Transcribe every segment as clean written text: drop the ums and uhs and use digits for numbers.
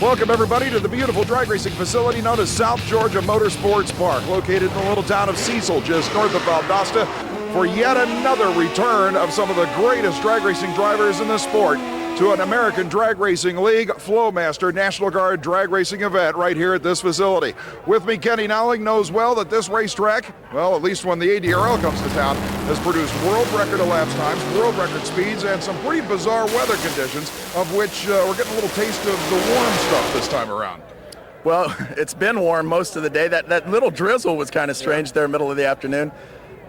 Welcome everybody to the beautiful drag racing facility known as South Georgia Motorsports Park, located in the little town of Cecil, just north of Valdosta, for yet another return of some of the greatest drag racing drivers in the sport to an American Drag Racing League Flowmaster National Guard drag racing event right here at this facility. With me, Kenny Nowling knows well that this racetrack, well, at least when the ADRL comes to town, has produced world record elapsed times, world record speeds, and some pretty bizarre weather conditions, of which we're getting a little taste of the warm stuff this time around. Well, it's been warm most of the day. That little drizzle was kind of strange there middle of the afternoon.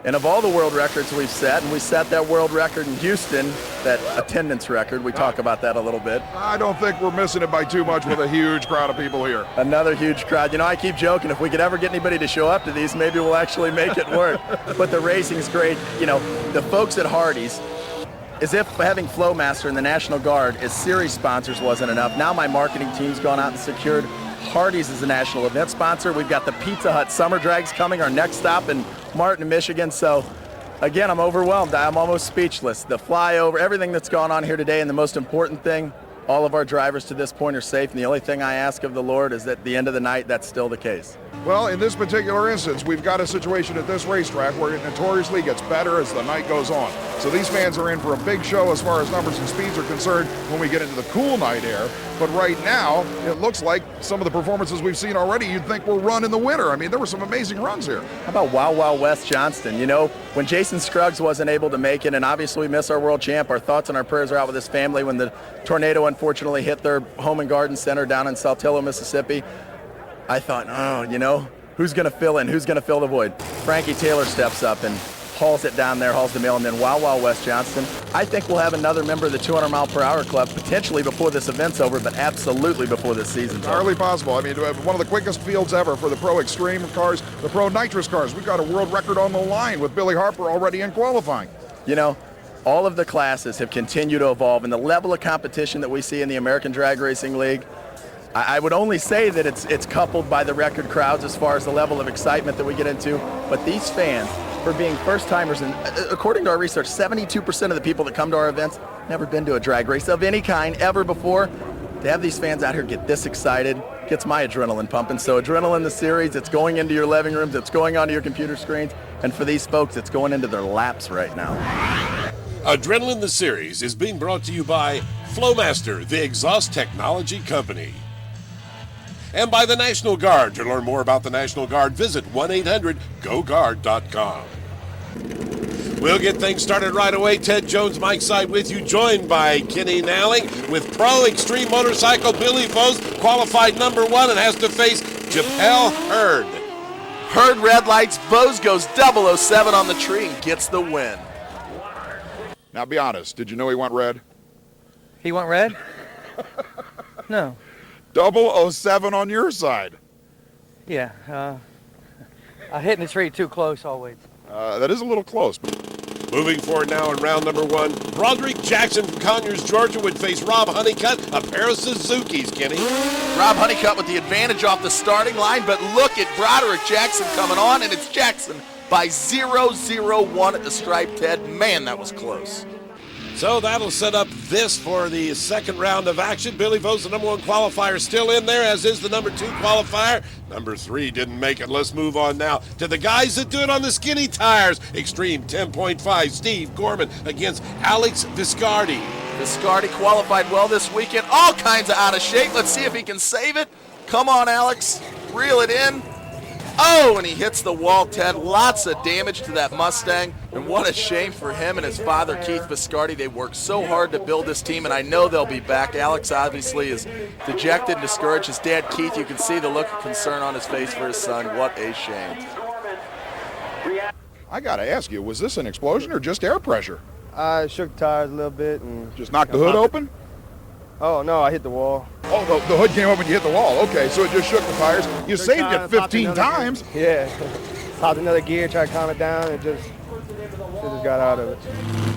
And of all the world records we've set, and we set that world record in Houston, that attendance record, we talk about that a little bit. I don't think we're missing it by too much with a huge crowd of people here. Another huge crowd. You know, I keep joking, if we could ever get anybody to show up to these, maybe we'll actually make it work. But the racing's great. You know, the folks at Hardee's, as if having Flowmaster and the National Guard as series sponsors wasn't enough, now my marketing team's gone out and secured Hardee's as a national event sponsor. We've got the Pizza Hut Summer Drags coming, our next stop in Martin, Michigan. So, again, I'm overwhelmed. I'm almost speechless. The flyover, everything that's gone on here today, and the most important thing, all of our drivers to this point are safe, and the only thing I ask of the Lord is that at the end of the night, that's still the case. Well, in this particular instance, we've got a situation at this racetrack where it notoriously gets better as the night goes on. So these fans are in for a big show as far as numbers and speeds are concerned when we get into the cool night air. But right now, it looks like some of the performances we've seen already, you'd think will run in the winter. I mean, there were some amazing runs here. How about Wild Wild West Johnston? You know, when Jason Scruggs wasn't able to make it, and obviously we miss our world champ, our thoughts and our prayers are out with his family when the tornado unfortunately hit their home and garden center down in Saltillo, Mississippi. I thought, oh, you know, who's going to fill in? Who's going to fill the void? Frankie Taylor steps up and hauls it down there, hauls the mail, and then Wild Wild West Johnston. I think we'll have another member of the 200-mile-per-hour club, potentially before this event's over, but absolutely before this season's over. Hardly possible. I mean, one of the quickest fields ever for the Pro Extrem cars, the Pro Nitrous cars. We've got a world record on the line with Billy Harper already in qualifying. You know, all of the classes have continued to evolve, and the level of competition that we see in the American Drag Racing League, I would only say that it's coupled by the record crowds as far as the level of excitement that we get into, but these fans, for being first-timers, and according to our research, 72% of the people that come to our events never been to a drag race of any kind ever before. To have these fans out here get this excited gets my adrenaline pumping. So Adrenaline the series, it's going into your living rooms, it's going onto your computer screens, and for these folks, it's going into their laps right now. Adrenaline the series is being brought to you by Flowmaster, the exhaust technology company. And by the National Guard. To learn more about the National Guard, visit 1-800-GO-GUARD.com. We'll get things started right away. Ted Jones, Mike Side with you, joined by Kenny Nowling with Pro Extreme Motorcycle Billy Vose, qualified number 1 and has to face Japel Hurd. Hurd red lights, Vose goes 007 on the tree and gets the win. Now be honest, did you know he went red? He went red? No. 007 on your side. Yeah, I hit the tree too close always. That is a little close. Moving forward now in round number 1, Broderick Jackson from Conyers, Georgia would face Rob Honeycutt, a pair of Suzuki's, Kenny. Rob Honeycutt with the advantage off the starting line, but look at Broderick Jackson coming on, and it's Jackson by 0-0-1 at the stripe, Ted. Man, that was close. So that'll set up this for the second round of action. Billy Vose, the number 1 qualifier, still in there, as is the number 2 qualifier. Number 3 didn't make it. Let's move on now to the guys that do it on the skinny tires. Extreme 10.5, Steve Gorman against Alex Viscardi. Viscardi qualified well this weekend. All kinds of out of shape. Let's see if he can save it. Come on, Alex. Reel it in. Oh, and he hits the wall, Ted. Lots of damage to that Mustang, and what a shame for him and his father, Keith Viscardi. They worked so hard to build this team, and I know they'll be back. Alex obviously is dejected and discouraged. His dad, Keith, you can see the look of concern on his face for his son. What a shame. I got to ask you, was this an explosion or just air pressure? I shook the tires a little bit and just knocked the hood open? Oh, no, I hit the wall. Oh, the hood came up and you hit the wall. Okay, so it just shook the tires. You saved it 15 times. Yeah. Popped another gear, tried to calm it down, and just got out of it.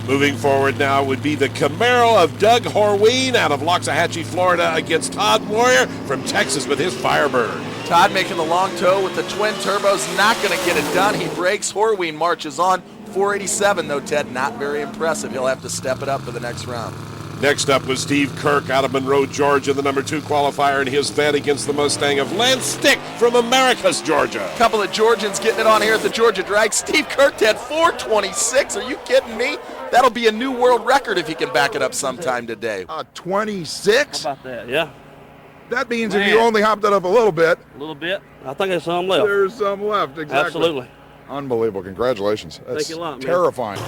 Moving forward now would be the Camaro of Doug Horween out of Loxahatchee, Florida, against Todd Warrior from Texas with his Firebird. Todd making the long tow with the twin turbos, not going to get it done. He breaks. Horween marches on. 487 though, Ted, not very impressive. He'll have to step it up for the next round. Next up was Steve Kirk out of Monroe, Georgia, the number 2 qualifier in his vet against the Mustang of Lance Stick from Americus, Georgia. Couple of Georgians getting it on here at the Georgia Drag. Steve Kirk had 4:26. Are you kidding me? That'll be a new world record if he can back it up sometime today. 26? How about that? Yeah, That means if you only hopped it up a little bit, a little bit. I think there's some left. there's some left. Exactly. Absolutely. Unbelievable. Congratulations. That's Thank you a lot, man. terrifying.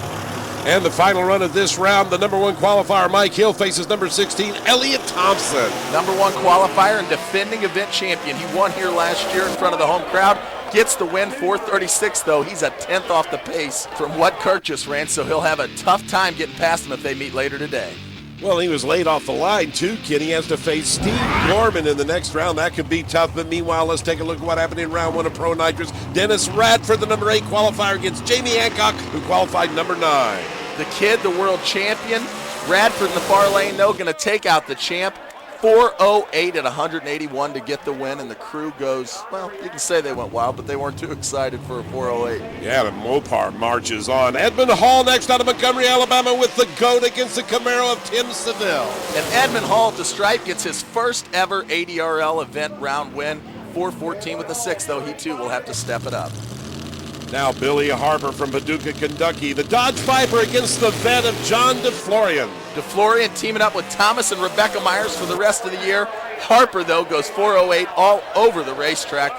And the final run of this round, the number 1 qualifier, Mike Hill, faces number 16, Elliott Thompson. Number 1 qualifier and defending event champion. He won here last year in front of the home crowd. Gets the win, 4:36 though. He's a 10th off the pace from what Kirk just ran, so he'll have a tough time getting past him if they meet later today. Well, he was laid off the line, too, kid. He has to face Steve Gorman in the next round. That could be tough, but meanwhile, let's take a look at what happened in round 1 of Pro Nitrous. Dennis Radford, the number 8 qualifier, against Jamie Hancock, who qualified number 9. The kid, the world champion. Radford in the far lane, though, going to take out the champ. 4:08 at 181 to get the win, and the crew goes, well, you can say they went wild, but they weren't too excited for a 4:08. Yeah, the Mopar marches on. Edmund Hall next out of Montgomery, Alabama, with the GOAT against the Camaro of Tim Seville. And Edmund Hall at the stripe gets his first ever ADRL event round win. 4:14 with the 6, though. He, too, will have to step it up. Now Billy Harper from Paducah, Kentucky, the Dodge Viper against the vet of John DeFlorian. DeFlorian teaming up with Thomas and Rebecca Myers for the rest of the year. Harper, though, goes 4:08 all over the racetrack.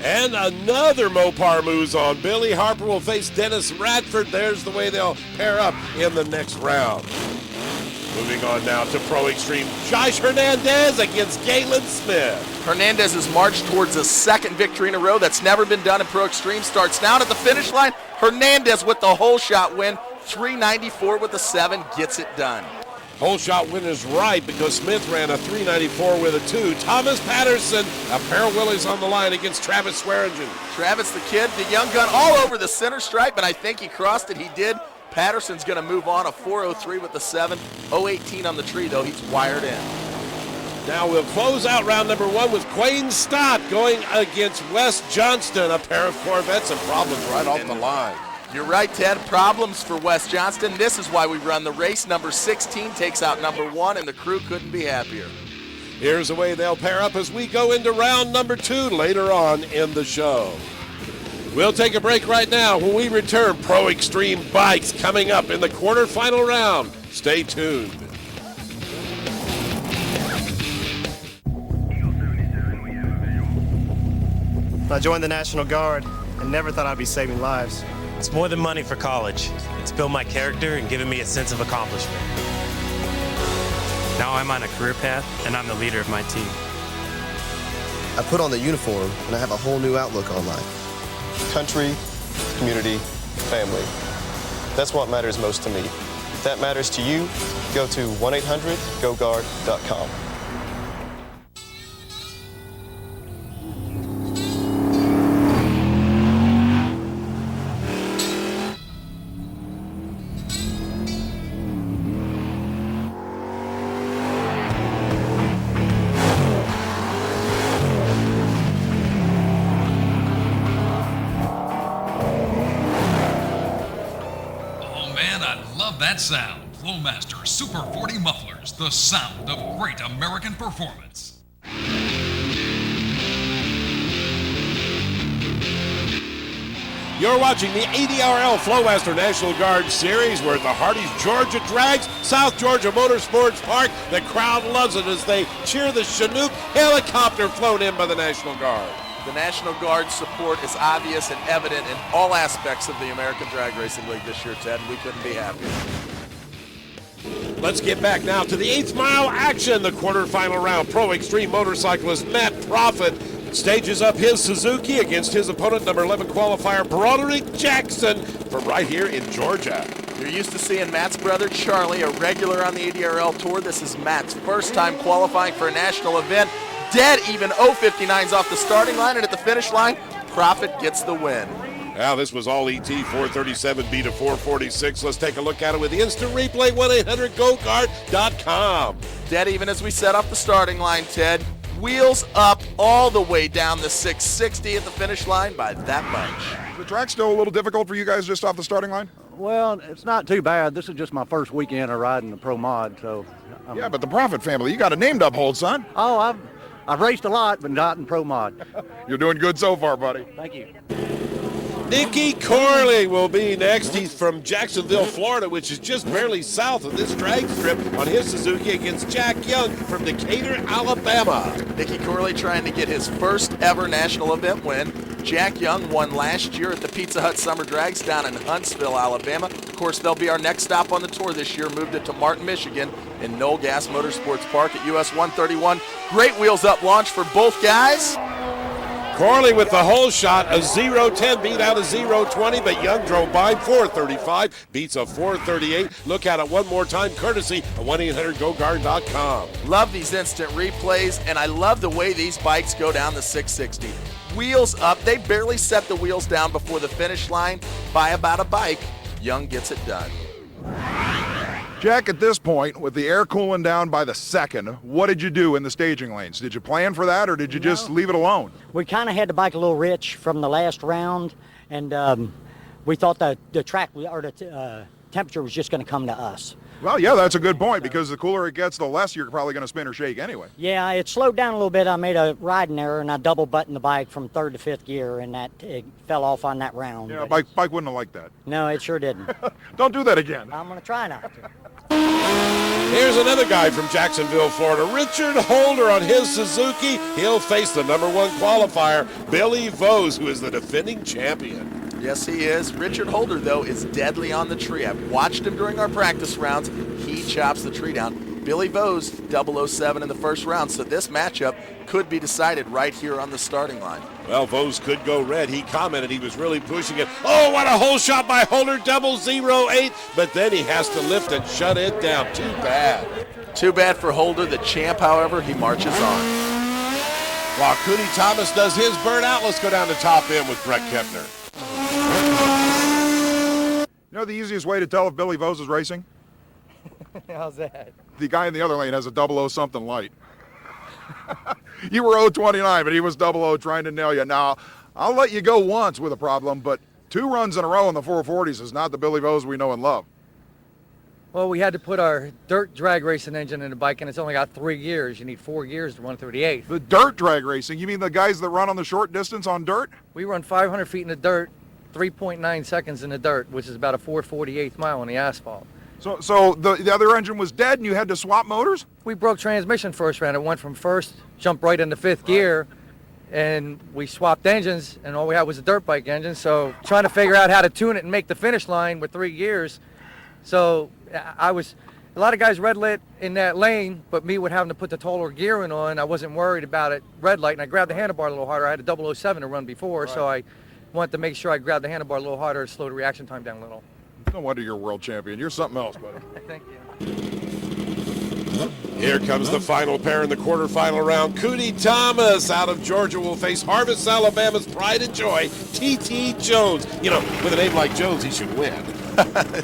And another Mopar moves on. Billy Harper will face Dennis Radford. There's the way they'll pair up in the next round. Moving on now to Pro Extreme. Josh Hernandez against Galen Smith. Hernandez has marched towards a second victory in a row. That's never been done in Pro Extreme. Starts down at the finish line. Hernandez with the whole shot win. 394 with the 7. Gets it done. Whole shot win is right because Smith ran a 394 with a 2. Thomas Patterson, a pair of Willies on the line against Travis Swearingen. Travis the kid, the young gun, all over the center stripe, and I think he crossed it. He did. Patterson's going to move on, a 4:03 with the 7. 0:18 on the tree, though. He's wired in. Now we'll close out round number 1 with Quayne Stott going against Wes Johnston, a pair of Corvettes, and problems right off the line. You're right, Ted. Problems for Wes Johnston. This is why we run the race. Number 16 takes out number 1, and the crew couldn't be happier. Here's the way they'll pair up as we go into round number 2 later on in the show. We'll take a break right now. When we return, Pro Extreme Bikes coming up in the quarterfinal round. Stay tuned. I joined the National Guard and never thought I'd be saving lives. It's more than money for college. It's built my character and given me a sense of accomplishment. Now I'm on a career path and I'm the leader of my team. I put on the uniform and I have a whole new outlook on life. Country, community, family. That's what matters most to me. If that matters to you, go to 1-800-GO-GUARD.com. That sound. Flowmaster Super 40 Mufflers, the sound of great American performance. You're watching the ADRL Flowmaster National Guard Series. We're at the Hardee's Georgia Drags, South Georgia Motorsports Park. The crowd loves it as they cheer the Chinook helicopter flown in by the National Guard. The National Guard support is obvious and evident in all aspects of the American Drag Racing League this year, Ted, and we couldn't be happier. Let's get back now to the 8th mile action, the quarterfinal round. Pro Extreme motorcyclist Matt Profit stages up his Suzuki against his opponent, number 11 qualifier Broderick Jackson from right here in Georgia. You're used to seeing Matt's brother Charlie, a regular on the ADRL Tour. This is Matt's first time qualifying for a national event. Dead even 0.59s off the starting line, and at the finish line, Profit gets the win. Now this was all ET, 437 B to 446. Let's take a look at it with the instant replay, 1-800-GO-GUARD.com. Dead even as we set off the starting line, Ted. Wheels up all the way down the 660 at the finish line by that much. The track still a little difficult for you guys just off the starting line? Well, it's not too bad. This is just my first weekend of riding the Pro Mod, so. Yeah, but the Profit family, you got a name to uphold, son. Oh, I've raced a lot, but not in Pro Mod. You're doing good so far, buddy. Thank you. Nicky Corley will be next. He's from Jacksonville, Florida, which is just barely south of this drag strip on his Suzuki against Jack Young from Decatur, Alabama. Nicky Corley trying to get his first ever national event win. Jack Young won last year at the Pizza Hut Summer Drags down in Huntsville, Alabama. Of course, they'll be our next stop on the tour this year. Moved it to Martin, Michigan in Knoll Gas Motorsports Park at US 131. Great wheels up launch for both guys. Corley with the whole shot, a 0.10 beat out a 0.20, but Young drove by 4.35, beats a 4.38. Look at it one more time, courtesy of 1-800-GO-GUARD.com. Love these instant replays, and I love the way these bikes go down the 660. Wheels up, they barely set the wheels down before the finish line by about a bike. Young gets it done. Jack, at this point, with the air cooling down by the second, what did you do in the staging lanes? Did you plan for that, or did you just leave it alone? We kind of had the bike a little rich from the last round, and we thought the track or the temperature was just going to come to us. Well, yeah, that's a good point, because the cooler it gets, the less you're probably going to spin or shake anyway. Yeah, it slowed down a little bit. I made a riding error, and I double buttoned the bike from third to fifth gear, and it fell off on that round. Yeah, bike wouldn't have liked that. No, it sure didn't. Don't do that again. I'm going to try not to. Here's another guy from Jacksonville, Florida, Richard Holder on his Suzuki. He'll face the #1 qualifier, Billy Vose, who is the defending champion. Yes, he is. Richard Holder, though, is deadly on the tree. I've watched him during our practice rounds. He chops the tree down. Billy Vose, 007 in the first round, so this matchup could be decided right here on the starting line. Well, Vose could go red. He commented he was really pushing it. Oh, what a hole shot by Holder, 008, but then he has to lift and shut it down. Too bad. Too bad for Holder. The champ, however, he marches on. While Cooney Thomas does his burnout, let's go down to top end with Brett Kepner. You know the easiest way to tell if Billy Vose is racing? How's that? The guy in the other lane has a 00 something light. You were 029, but he was 00 trying to nail you. Now, I'll let you go once with a problem, but 2 runs in a row in the 440s is not the Billy Vose we know and love. Well, we had to put our dirt drag racing engine in the bike, and it's only got 3 gears. You need 4 gears to run 38. The dirt drag racing? You mean the guys that run on the short distance on dirt? We run 500 feet in the dirt, 3.9 seconds in the dirt, which is about a 4/48 mile on the asphalt. So the other engine was dead and you had to swap motors? We broke transmission first round. It went from first, jumped right into 5th gear, and we swapped engines, and all we had was a dirt bike engine. So trying to figure out how to tune it and make the finish line with 3 gears. So a lot of guys red lit in that lane, but me with having to put the taller gearing on, I wasn't worried about it red light, and I grabbed the handlebar a little harder. I had a 007 to run before, so I wanted to make sure I grabbed the handlebar a little harder to slow the reaction time down a little. No wonder you're world champion. You're something else, buddy. Thank you. Here comes the final pair in the quarterfinal round. Cooney Thomas out of Georgia will face Harvest, Alabama's pride and joy, T.T. Jones. You know, with a name like Jones, he should win.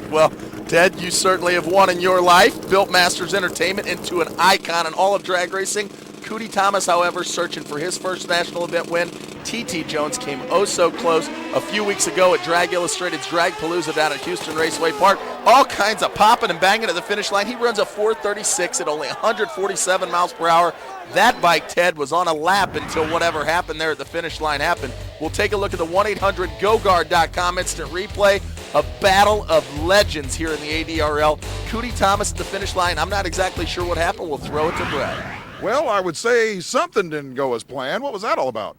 Well, Ted, you certainly have won in your life. Built Masters Entertainment into an icon in all of drag racing. Cooney Thomas, however, searching for his first national event win. T.T. Jones came oh so close a few weeks ago at Drag Illustrated's Drag Palooza down at Houston Raceway Park. All kinds of popping and banging at the finish line. He runs a 4:36 at only 147 miles per hour. That bike, Ted, was on a lap until whatever happened there at the finish line happened. We'll take a look at the 1-800-GO-GUARD.com instant replay. A battle of legends here in the ADRL. Cooney Thomas at the finish line. I'm not exactly sure what happened. We'll throw it to Brett. Well, I would say something didn't go as planned. What was that all about?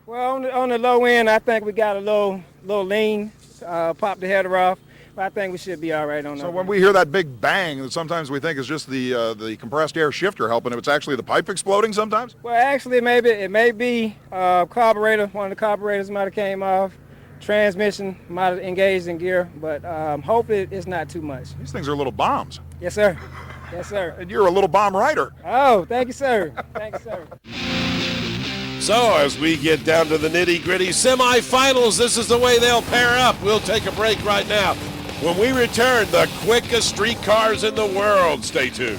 Well, on the low end, I think we got a little lean, popped the header off. But I think we should be all right on that. So when we hear that big bang, that sometimes we think is just the compressed air shifter helping. If it's actually the pipe exploding sometimes? Well, actually, it may be carburetor. One of the carburetors might have came off. Transmission might have engaged in gear, but hopefully it's not too much. These things are little bombs. Yes, sir. Yes, sir. And you're a little bomb rider. Oh, thank you, sir. Thank you, sir. So as we get down to the nitty-gritty semifinals, this is the way they'll pair up. We'll take a break right now. When we return, the quickest street cars in the world. Stay tuned.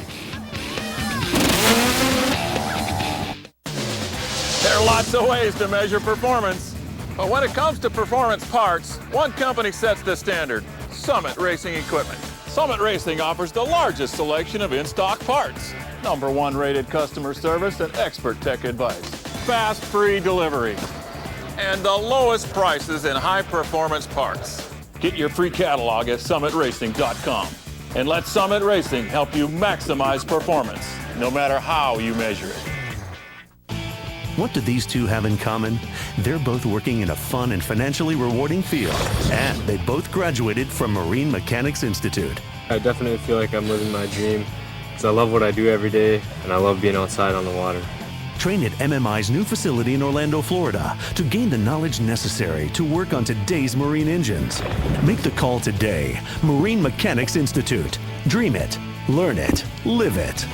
There are lots of ways to measure performance, but when it comes to performance parts, one company sets the standard: Summit Racing Equipment. Summit Racing offers the largest selection of in-stock parts, #1 rated customer service and expert tech advice, fast free delivery, and the lowest prices in high-performance parts. Get your free catalog at summitracing.com and let Summit Racing help you maximize performance, no matter how you measure it. What do these two have in common? They're both working in a fun and financially rewarding field, and they both graduated from Marine Mechanics Institute. I definitely feel like I'm living my dream because I love what I do every day, and I love being outside on the water. Train at MMI's new facility in Orlando, Florida to gain the knowledge necessary to work on today's marine engines. Make the call today. Marine Mechanics Institute. Dream it, learn it, live it.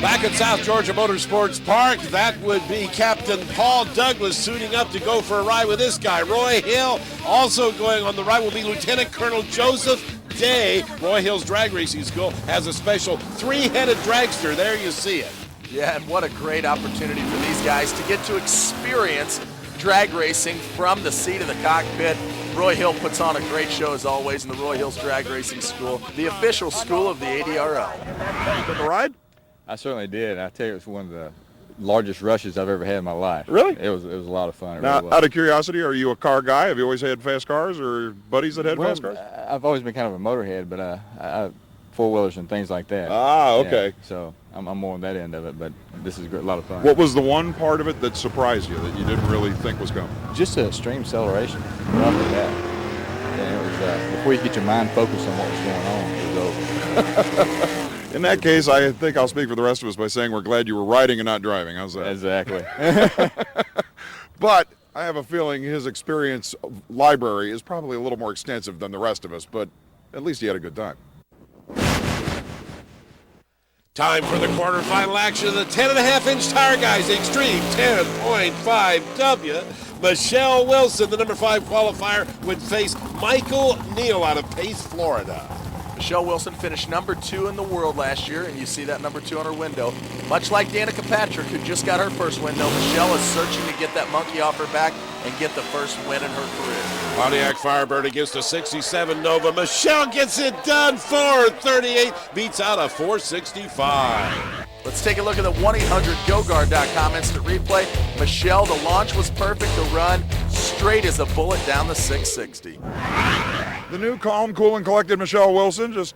Back at South Georgia Motorsports Park, that would be Captain Paul Douglas suiting up to go for a ride with this guy. Roy Hill also going on the ride will be Lieutenant Colonel Joseph Day. Roy Hill's drag racing school has a special three-headed dragster. There you see it. Yeah, and what a great opportunity for these guys to get to experience drag racing from the seat of the cockpit. Roy Hill puts on a great show as always in the Roy Hill's Drag Racing School, the official school of the ADRL. Took a ride? I certainly did. I tell you, it was one of the largest rushes I've ever had in my life. Really? It was a lot of fun. Now, out of curiosity, are you a car guy? Have you always had fast cars or buddies that had fast cars? I've always been kind of a motorhead, but I four-wheelers and things like that. Ah, okay. Yeah, so I'm more on that end of it, but this is a lot of fun. What was the one part of it that surprised you that you didn't really think was coming? Just the extreme acceleration. Right off the bat. And it was, before you get your mind focused on what was going on, it was over. In that case, I think I'll speak for the rest of us by saying we're glad you were riding and not driving. How's that? Exactly. But I have a feeling his experience library is probably a little more extensive than the rest of us, but at least he had a good time. Time for the quarterfinal action of the 10.5-inch tire guys, Extreme 10.5W. Michelle Wilson, the number 5 qualifier, would face Michael Neal out of Pace, Florida. Michelle Wilson finished number 2 in the world last year, and you see that number 2 on her window. Much like Danica Patrick, who just got her first window, Michelle is searching to get that monkey off her back and get the first win in her career. Pontiac Firebird against a 67 Nova. Michelle gets it done, 438, beats out a 465. Let's take a look at the 1-800-GO-GUARD.com instant replay. Michelle, the launch was perfect, the run straight as a bullet down the 660. The new calm, cool, and collected Michelle Wilson just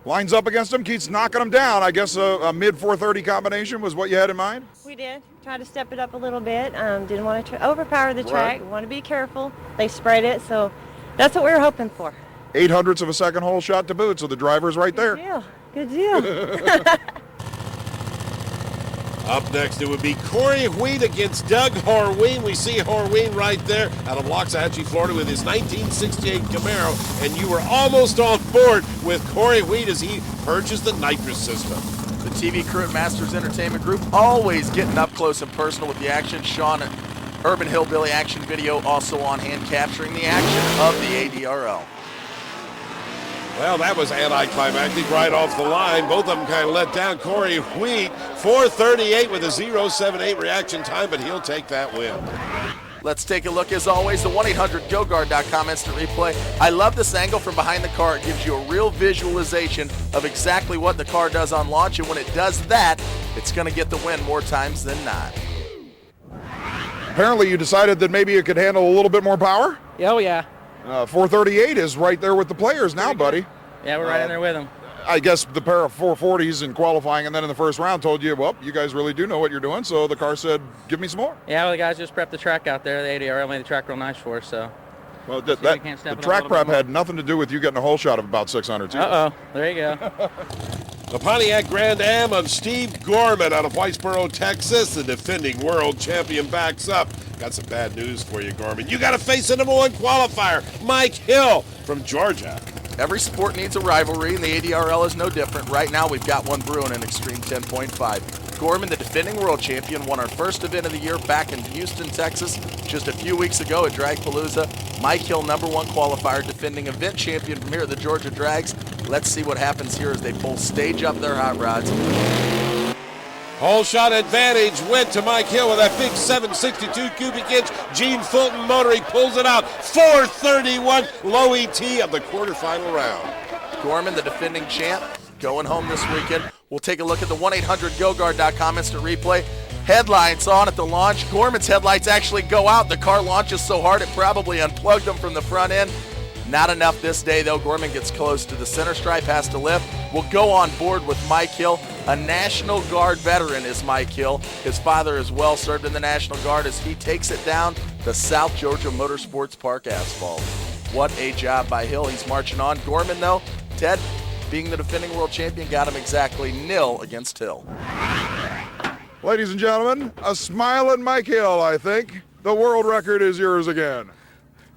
lines up against him, keeps knocking him down. I guess a mid-430 combination was what you had in mind? We did. Tried to step it up a little bit. Didn't want to overpower the track. Right. Want to be careful. They sprayed it, so that's what we were hoping for. 0.08 of a second hole shot to boot, so the driver's right there. Good deal. Up next, it would be Corey Wheat against Doug Horween. We see Horween right there out of Loxahatchee, Florida with his 1968 Camaro. And you were almost on board with Corey Wheat as he purchased the nitrous system. The TV crew at Masters Entertainment Group always getting up close and personal with the action. Sean, Urban Hillbilly Action Video also on hand capturing the action of the ADRL. Well, that was anticlimactic right off the line. Both of them kind of let down. Corey Wheat, 438 with a 0.78 reaction time, but he'll take that win. Let's take a look, as always, the 1-800-GO-GUARD.com instant replay. I love this angle from behind the car. It gives you a real visualization of exactly what the car does on launch, and when it does that, it's going to get the win more times than not. Apparently you decided that maybe you could handle a little bit more power? Oh, yeah. 438 is right there with the players now, buddy. Yeah, we're right in there with them. I guess the pair of 440s in qualifying and then in the first round told you, well, you guys really do know what you're doing, so the car said, give me some more. Yeah, well, the guys just prepped the track out there. The ADRL made the track real nice for us, so. Well, the track prep had nothing to do with you getting a hole shot of about 600. Uh-oh, there you go. The Pontiac Grand Am of Steve Gorman out of Whitesboro, Texas. The defending world champion backs up. Got some bad news for you, Gorman. You got to face the number 1 qualifier, Mike Hill from Georgia. Every sport needs a rivalry, and the ADRL is no different. Right now, we've got one brewing in Extreme 10.5. Gorman, the defending world champion, won our first event of the year back in Houston, Texas, just a few weeks ago at Dragpalooza. Mike Hill, number 1 qualifier, defending event champion from here at the Georgia Drags. Let's see what happens here as they both stage up their hot rods. Whole shot advantage went to Mike Hill with that big 762 cubic inch Gene Fulton motor. He pulls it out. 431 low ET of the quarterfinal round. Gorman, the defending champ, going home this weekend. We'll take a look at the 1-800-GOGUARD.com instant replay. Headlights on at the launch. Gorman's headlights actually go out. The car launches so hard it probably unplugged them from the front end. Not enough this day, though. Gorman gets close to the center stripe, has to lift. We'll go on board with Mike Hill. A National Guard veteran is Mike Hill. His father is well served in the National Guard as he takes it down the South Georgia Motorsports Park asphalt. What a job by Hill. He's marching on. Gorman, though, Ted, being the defending world champion, got him exactly 0 against Hill. Ladies and gentlemen, a smiling Mike Hill, I think. The world record is yours again.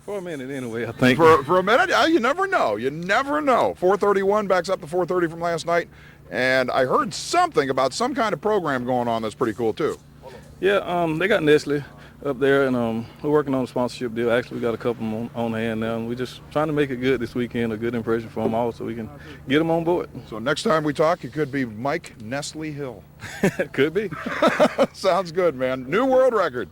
For a minute anyway, I think. For a minute? You never know. You never know. 431 backs up to 430 from last night. And I heard something about some kind of program going on that's pretty cool, too. Yeah, they got Nestle up there, and we're working on a sponsorship deal. Actually, we got a couple on hand now, and we're just trying to make it good this weekend, a good impression for them all so we can get them on board. So next time we talk, it could be Mike Nestle Hill. Could be. Sounds good, man. New world record.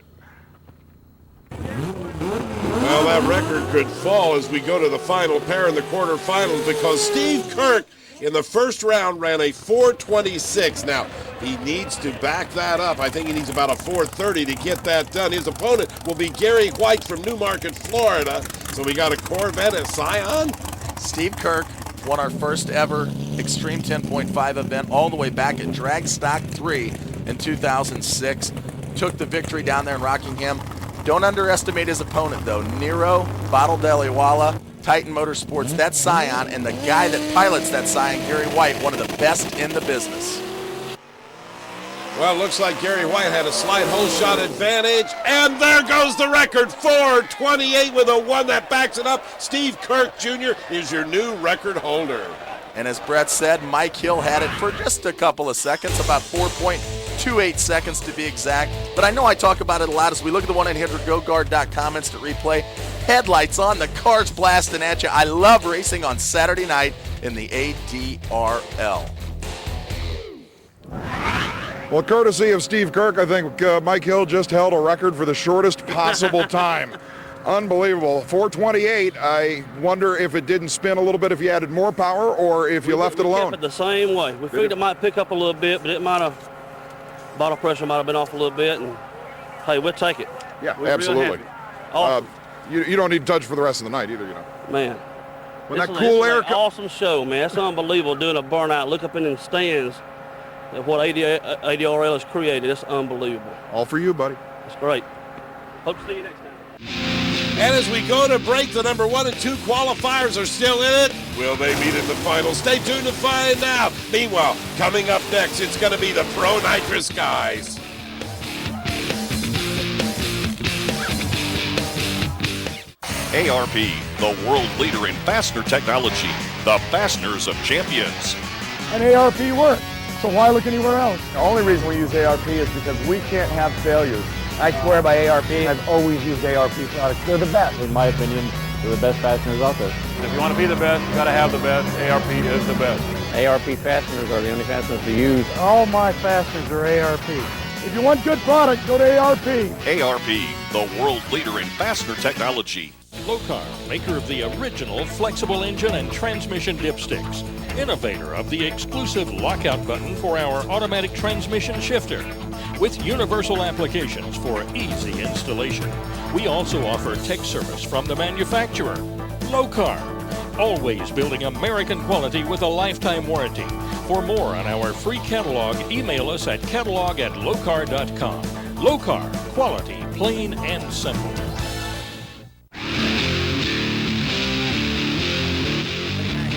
Well, that record could fall as we go to the final pair in the quarterfinals because Steve Kirk in the first round ran a 426. Now, he needs to back that up. I think he needs about a 430 to get that done. His opponent will be Gary White from Newmarket, Florida. So we got a Corvette at Scion. Steve Kirk won our first ever Extreme 10.5 event all the way back at Drag Stock 3 in 2006. Took the victory down there in Rockingham. Don't underestimate his opponent, though. Nero Badaldeliwala, Titan Motorsports, that's Scion, and the guy that pilots that Scion, Gary White, one of the best in the business. Well, looks like Gary White had a slight hole shot advantage, and there goes the record, 428 with a 1 that backs it up. Steve Kirk Jr. is your new record holder. And as Brett said, Mike Hill had it for just a couple of seconds, about 4.28 seconds to be exact. But I know I talk about it a lot as we look at the 1-800-GOGUARD.com instant replay. Headlights on, the car's blasting at you. I love racing on Saturday night in the ADRL. Well, courtesy of Steve Kirk, I think Mike Hill just held a record for the shortest possible time. Unbelievable. 428. I wonder if it didn't spin a little bit if you added more power or if you left it alone. We kept it the same way. We figured it might pick up a little bit, but it might have, bottle pressure might have been off a little bit, and hey, we'll take it. Yeah, We're absolutely. Awesome. You don't need to touch for the rest of the night either, you know. Man. When that cool air comes. Awesome show, man. It's unbelievable doing a burnout. Look up in the stands at what ADRL has created. It's unbelievable. All for you, buddy. It's great. Hope to see you next time. And as we go to break, the number 1 and 2 qualifiers are still in it. Will they meet in the final? Stay tuned to find out. Meanwhile, coming up next, it's going to be the Pro Nitrous guys. ARP, the world leader in fastener technology, the fasteners of champions. And ARP works, so why look anywhere else? The only reason we use ARP is because we can't have failures. I swear by ARP. I've always used ARP products. They're the best. In my opinion, they're the best fasteners out there. If you want to be the best, you got to have the best. ARP is the best. ARP fasteners are the only fasteners to use. All my fasteners are ARP. If you want good product, go to ARP. ARP, the world leader in fastener technology. Locar, maker of the original flexible engine and transmission dipsticks. Innovator of the exclusive lockout button for our automatic transmission shifter. With universal applications for easy installation. We also offer tech service from the manufacturer. Locar, always building American quality with a lifetime warranty. For more on our free catalog, email us at catalog@locar.com. Locar, quality, plain and simple.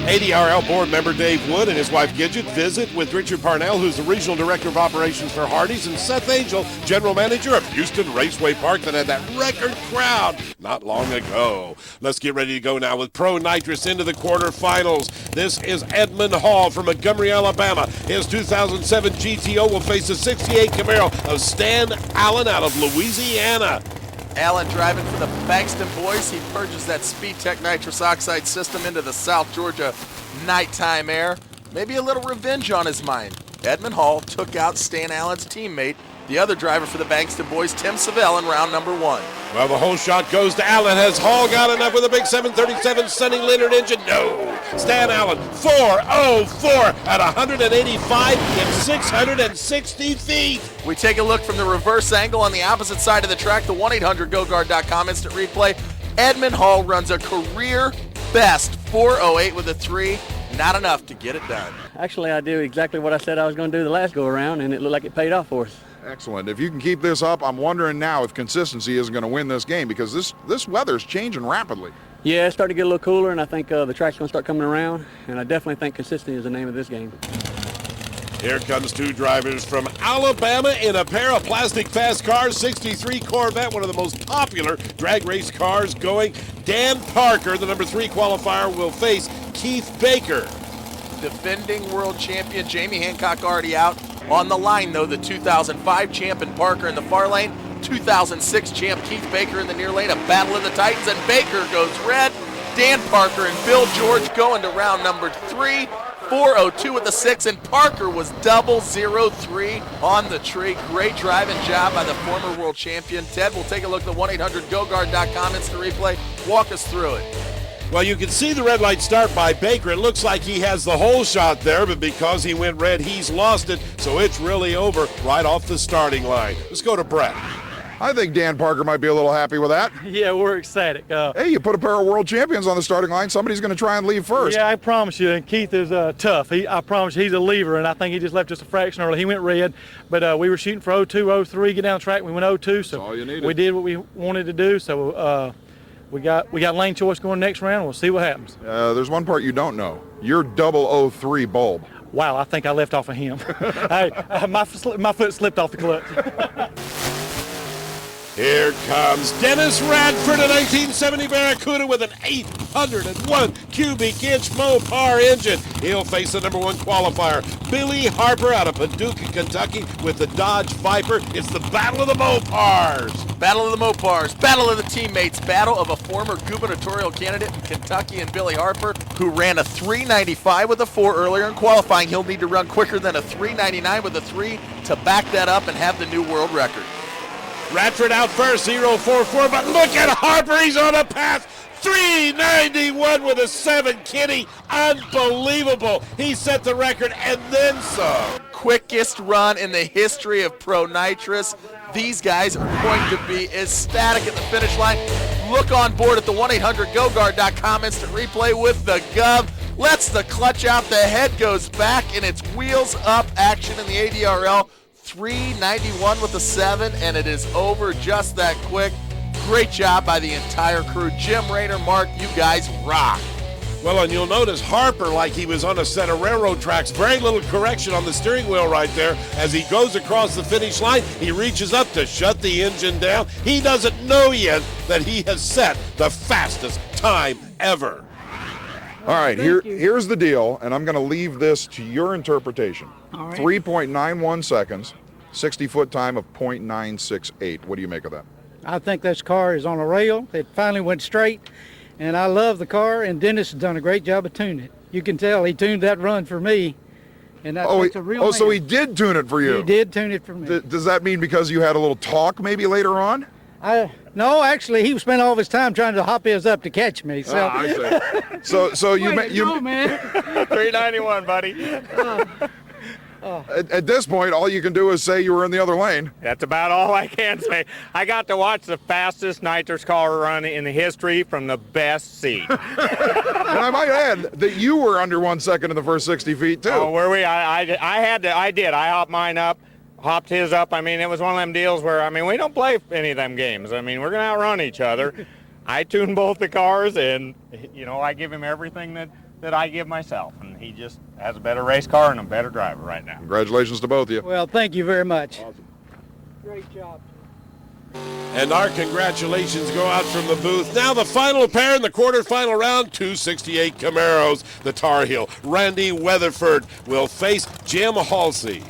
ADRL board member Dave Wood and his wife Gidget visit with Richard Parnell, who's the regional director of operations for Hardee's, and Seth Angel, general manager of Houston Raceway Park, that had that record crowd not long ago. Let's get ready to go now with Pro Nitrous into the quarterfinals. This is Edmund Hall from Montgomery, Alabama. His 2007 GTO will face the 68 Camaro of Stan Allen out of Louisiana. Allen driving for the Bankston boys. He purges that Speed Tech nitrous oxide system into the South Georgia nighttime air. Maybe a little revenge on his mind. Edmund Hall took out Stan Allen's teammate, the other driver for the Bankston boys, Tim Savell, in round number 1. Well, the whole shot goes to Allen. Has Hall got enough with a big 737 Sonny Leonard engine? No. Stan Allen, 4:04 at 185 and 660 feet. We take a look from the reverse angle on the opposite side of the track, the 1-800-GoGuard.com instant replay. Edmund Hall runs a career best 4:08 with a 3. Not enough to get it done. Actually, I do exactly what I said I was going to do the last go around, and it looked like it paid off for us. Excellent. If you can keep this up, I'm wondering now if consistency isn't going to win this game, because this weather's changing rapidly. Yeah, it's starting to get a little cooler, and I think the track's going to start coming around, and I definitely think consistency is the name of this game. Here comes 2 drivers from Alabama in a pair of plastic fast cars, 63 Corvette, one of the most popular drag race cars going. Dan Parker, the number 3 qualifier, will face Keith Baker. Defending world champion Jamie Hancock already out. On the line, though, the 2005 champion Parker in the far lane, 2006 champ Keith Baker in the near lane, a battle of the Titans, and Baker goes red. Dan Parker and Bill George go into round number 3. 4:02 with the 6, and Parker was 003 on the tree. Great driving job by the former world champion. Ted, we'll take a look at the 1-800-GoGuard.com instant replay. Walk us through it. Well, you can see the red light start by Baker. It looks like he has the whole shot there, but because he went red, he's lost it, so it's really over right off the starting line. Let's go to Brett. I think Dan Parker might be a little happy with that. Yeah, we're ecstatic. Hey, you put a pair of world champions on the starting line. Somebody's going to try and leave first. Yeah, I promise you. And Keith is tough. I promise you, he's a lever, and I think he just left just a fraction early. He went red, but we were shooting for 02, 03, get down the track. We went 02, so all you needed. We did what we wanted to do. So we got lane choice going next round. We'll see what happens. There's one part you don't know. Your 003 bulb. Wow, I think I left off of him. Hey, my foot slipped off the clutch. Here comes Dennis Radford, a 1970 Barracuda with an 801 cubic inch Mopar engine. He'll face the number 1 qualifier, Billy Harper, out of Paducah, Kentucky, with the Dodge Viper. It's the Battle of the Mopars. Battle of the Mopars, battle of the teammates, battle of a former gubernatorial candidate in Kentucky and Billy Harper, who ran a 395 with a 4 earlier in qualifying. He'll need to run quicker than a 399 with a 3 to back that up and have the new world record. Radford out first, 044, but look at Harper, he's on a path. 391 with a 7, Kitty. Unbelievable. He set the record and then some. Quickest run in the history of Pro Nitrous. These guys are going to be ecstatic at the finish line. Look on board at the 1-800-GoGuard.com instant replay with the Gov. Lets the clutch out, the head goes back, and it's wheels up action in the ADRL. 391 with a 7, and it is over just that quick. Great job by the entire crew. Jim, Rayner, Mark, you guys rock. Well, and you'll notice Harper, like he was on a set of railroad tracks, very little correction on the steering wheel right there. As he goes across the finish line, he reaches up to shut the engine down. He doesn't know yet that he has set the fastest time ever. All right, here's the deal, and I'm going to leave this to your interpretation. All right. 3.91 seconds, 60-foot time of .968. What do you make of that? I think this car is on a rail. It finally went straight, and I love the car, and Dennis has done a great job of tuning it. You can tell he tuned that run for me, and that's a real man. So he did tune it for you? He did tune it for me. Does that mean because you had a little talk maybe later on? No, actually, he spent all of his time trying to hop his up to catch me. So, I see. So you man. 391, buddy. At this point, all you can do is say you were in the other lane. That's about all I can say. I got to watch the fastest nitrous car run in the history from the best seat. And I might add that you were under 1 second in the first 60 feet, too. Oh, were we? I did. I hopped mine up, hopped his up. I mean, it was one of them deals where, we don't play any of them games. We're going to outrun each other. I tuned both the cars, and, I give him everything that I give myself, and he just has a better race car and a better driver right now. Congratulations to both of you. Well, thank you very much. Awesome. Great job. And our congratulations go out from the booth. Now the final pair in the quarterfinal round, 268 Camaros. The Tar Heel, Randy Weatherford, will face Jim Halsey.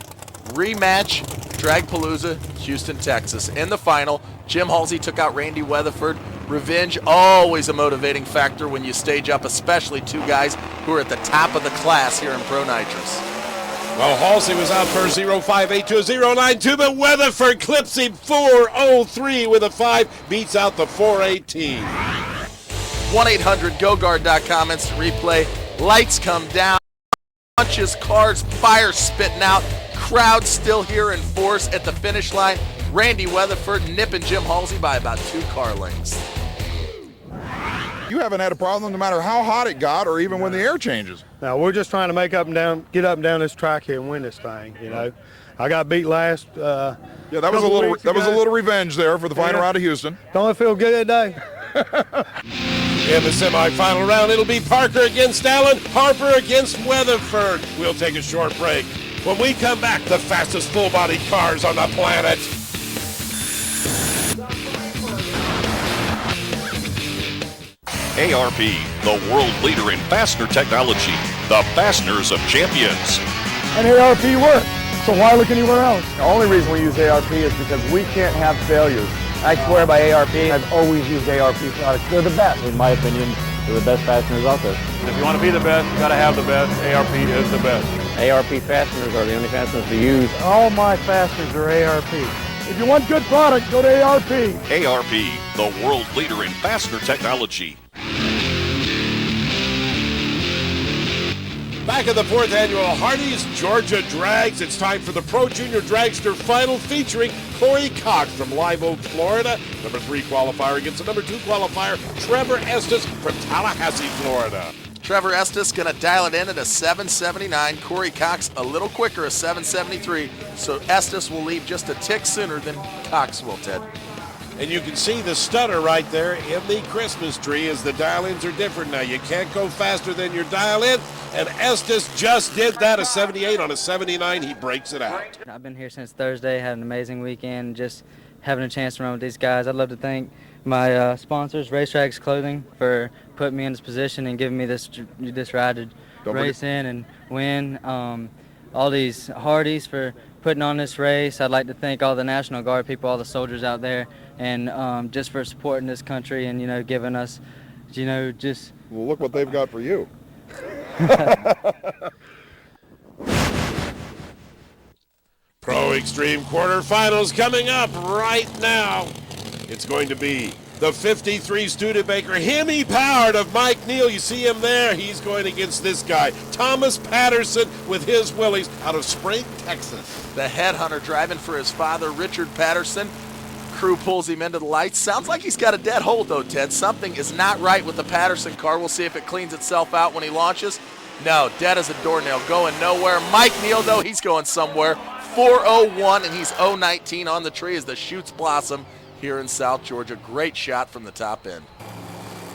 Rematch, Dragpalooza, Houston, Texas. In the final, Jim Halsey took out Randy Weatherford. Revenge, always a motivating factor when you stage up, especially two guys who are at the top of the class here in Pro Nitrous. Well, Halsey was out for 0.582 to 0.92, but Weatherford clips him 4.03 with a 5, beats out the 4.18. 1-800-GoGuard.com instant replay. Lights come down. Punches, cars, fire spitting out. Crowd still here in force at the finish line. Randy Weatherford nipping Jim Halsey by about 2 car lengths. You haven't had a problem no matter how hot it got or even when the air changes. Now we're just trying to get up and down this track here and win this thing. You know, I got beat last. Yeah, that was a little revenge there for the final round of Houston. Don't it feel good today? In the semifinal round, it'll be Parker against Allen, Harper against Weatherford. We'll take a short break. When we come back, the fastest full-body cars on the planet. ARP, the world leader in fastener technology, the fasteners of champions. And ARP works, so why look anywhere else? The only reason we use ARP is because we can't have failures. I swear by ARP. I've always used ARP products. They're the best. In my opinion, they're the best fasteners out there. If you want to be the best, you got to have the best. ARP is the best. ARP fasteners are the only fasteners to use. All my fasteners are ARP. If you want good product, go to ARP. ARP, the world leader in fastener technology. Back at the 4th annual Hardee's Georgia Drags, it's time for the Pro Junior Dragster Final featuring Corey Cox from Live Oak, Florida. Number 3 qualifier against the number 2 qualifier, Trevor Estes from Tallahassee, Florida. Trevor Estes going to dial it in at a 7.79. Corey Cox a little quicker, a 7.73. So Estes will leave just a tick sooner than Cox will, Ted. And you can see the stutter right there in the Christmas tree as the dial-ins are different now. You can't go faster than your dial-in, and Estes just did that, a 78 on a 79. He breaks it out. I've been here since Thursday, had an amazing weekend, just having a chance to run with these guys. I'd love to thank my sponsors, Racetracks Clothing, for putting me in this position and giving me this ride to race in and win. All these Hardees for putting on this race. I'd like to thank all the National Guard people, all the soldiers out there, and just for supporting this country and, you know, giving us, you know, just... Well, look what they've got for you. Pro Extreme quarterfinals coming up right now. It's going to be the 53 Studebaker Hemi powered of Mike Neal. You see him there. He's going against this guy, Thomas Patterson, with his Willys out of Spring, Texas. The headhunter driving for his father, Richard Patterson. Crew pulls him into the lights. Sounds like he's got a dead hold, though, Ted. Something is not right with the Patterson car. We'll see if it cleans itself out when he launches. No, dead as a doornail, going nowhere. Mike Neal, though, he's going somewhere. 4:01, and he's 0:19 on the tree as the shoots blossom here in South Georgia. Great shot from the top end.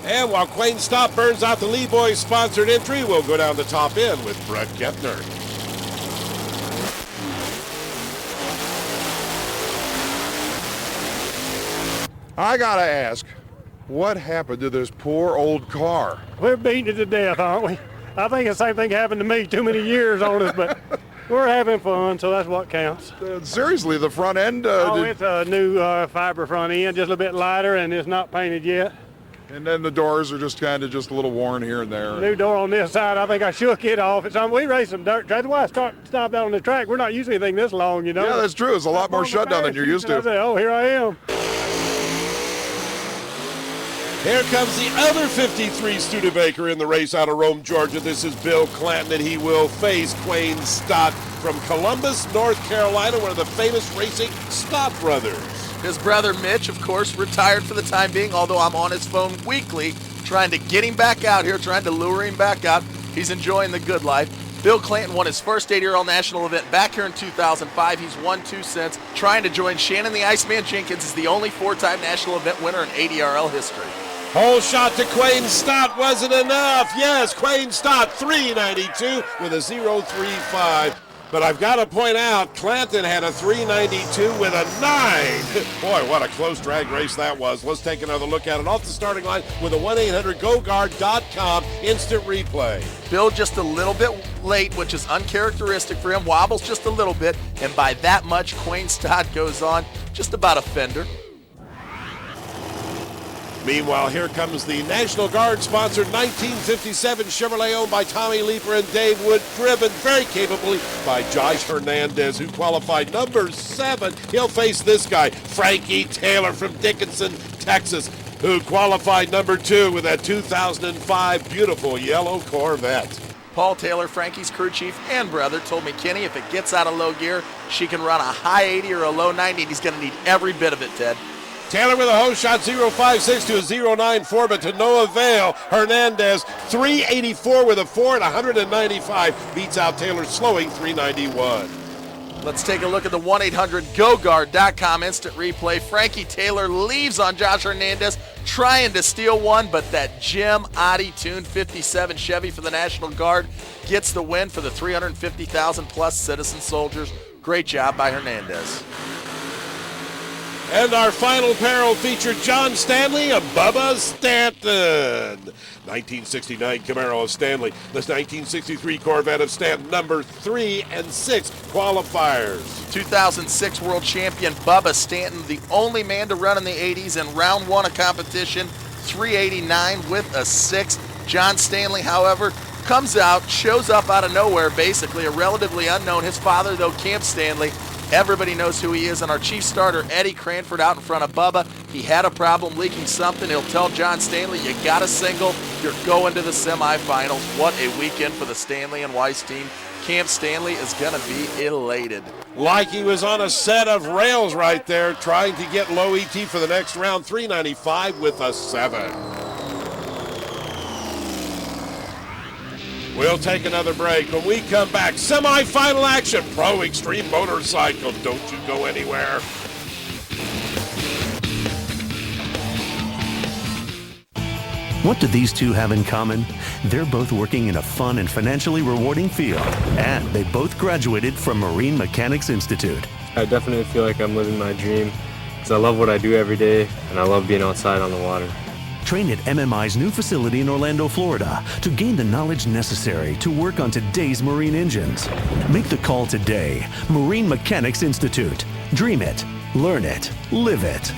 And while Quayne Stott burns out the Lee Boys sponsored entry, we'll go down the top end with Brett Gepner. I gotta ask, what happened to this poor old car? We're beating it to death, aren't we? I think the same thing happened to me, too many years on us, but we're having fun, so that's what counts. Seriously, the front end? It's a new fiber front end, just a little bit lighter, and it's not painted yet. And then the doors are just kind of just a little worn here and there. New door on this side, I think I shook it off. We race some dirt tracks. That's why I stopped out on the track. We're not using anything this long, you know. Yeah, that's true. It's a lot more shutdown than you're used to. I say, oh, here I am. Here comes the other 53 Studebaker in the race out of Rome, Georgia. This is Bill Clanton, and he will face Quayne Stott from Columbus, North Carolina, one of the famous racing Stott brothers. His brother Mitch, of course, retired for the time being, although I'm on his phone weekly trying to get him back out here, trying to lure him back out. He's enjoying the good life. Bill Clanton won his first ADRL national event back here in 2005. He's won 2 since. Trying to join Shannon the Iceman Jenkins as the only 4-time national event winner in ADRL history. Whole shot to Quayne Stott wasn't enough. Yes, Quayne Stott, 392 with a 0.35. But I've got to point out, Clanton had a 392 with a 9. Boy, what a close drag race that was. Let's take another look at it off the starting line with a 1-800-GoGuard.com instant replay. Bill just a little bit late, which is uncharacteristic for him. Wobbles just a little bit, and by that much, Quayne Stott goes on just about a fender. Meanwhile, here comes the National Guard sponsored 1957 Chevrolet owned by Tommy Leeper and Dave Wood, driven very capably by Josh Hernandez, who qualified number 7. He'll face this guy, Frankie Taylor from Dickinson, Texas, who qualified number 2 with that 2005 beautiful yellow Corvette. Paul Taylor, Frankie's crew chief and brother, told me, Kenny, if it gets out of low gear, she can run a high 80 or a low 90, and he's going to need every bit of it, Ted. Taylor with a hose shot 0.56 to a 0.94, but to no avail. Hernandez 384 with a 4 and 195 beats out Taylor's slowing 391. Let's take a look at the 1-800-GO-GUARD.com instant replay. Frankie Taylor leaves on Josh Hernandez, trying to steal one, but that Jim Oddie tuned 57 Chevy for the National Guard gets the win for the 350,000-plus citizen soldiers. Great job by Hernandez. And our final pair will feature John Stanley and Bubba Stanton. 1969 Camaro of Stanley. The 1963 Corvette of Stanton, number 3 and 6 qualifiers. 2006 world champion Bubba Stanton, the only man to run in the 80s in round 1 of competition, 389 with a 6. John Stanley, however, comes out, shows up out of nowhere, basically, a relatively unknown. His father, though, Camp Stanley, everybody knows who he is, and our chief starter, Eddie Cranford, out in front of Bubba. He had a problem leaking something. He'll tell John Stanley, you got a single, you're going to the semifinals. What a weekend for the Stanley and Weiss team. Camp Stanley is going to be elated. Like he was on a set of rails right there, trying to get low ET for the next round, 395 with a 7. We'll take another break. When we come back, semifinal action, Pro Extreme Motorcycle. Don't you go anywhere. What do these two have in common? They're both working in a fun and financially rewarding field, and they both graduated from Marine Mechanics Institute. I definitely feel like I'm living my dream because I love what I do every day, and I love being outside on the water. Train at MMI's new facility in Orlando, Florida to gain the knowledge necessary to work on today's marine engines. Make the call today. Marine Mechanics Institute. Dream it, learn it, live it.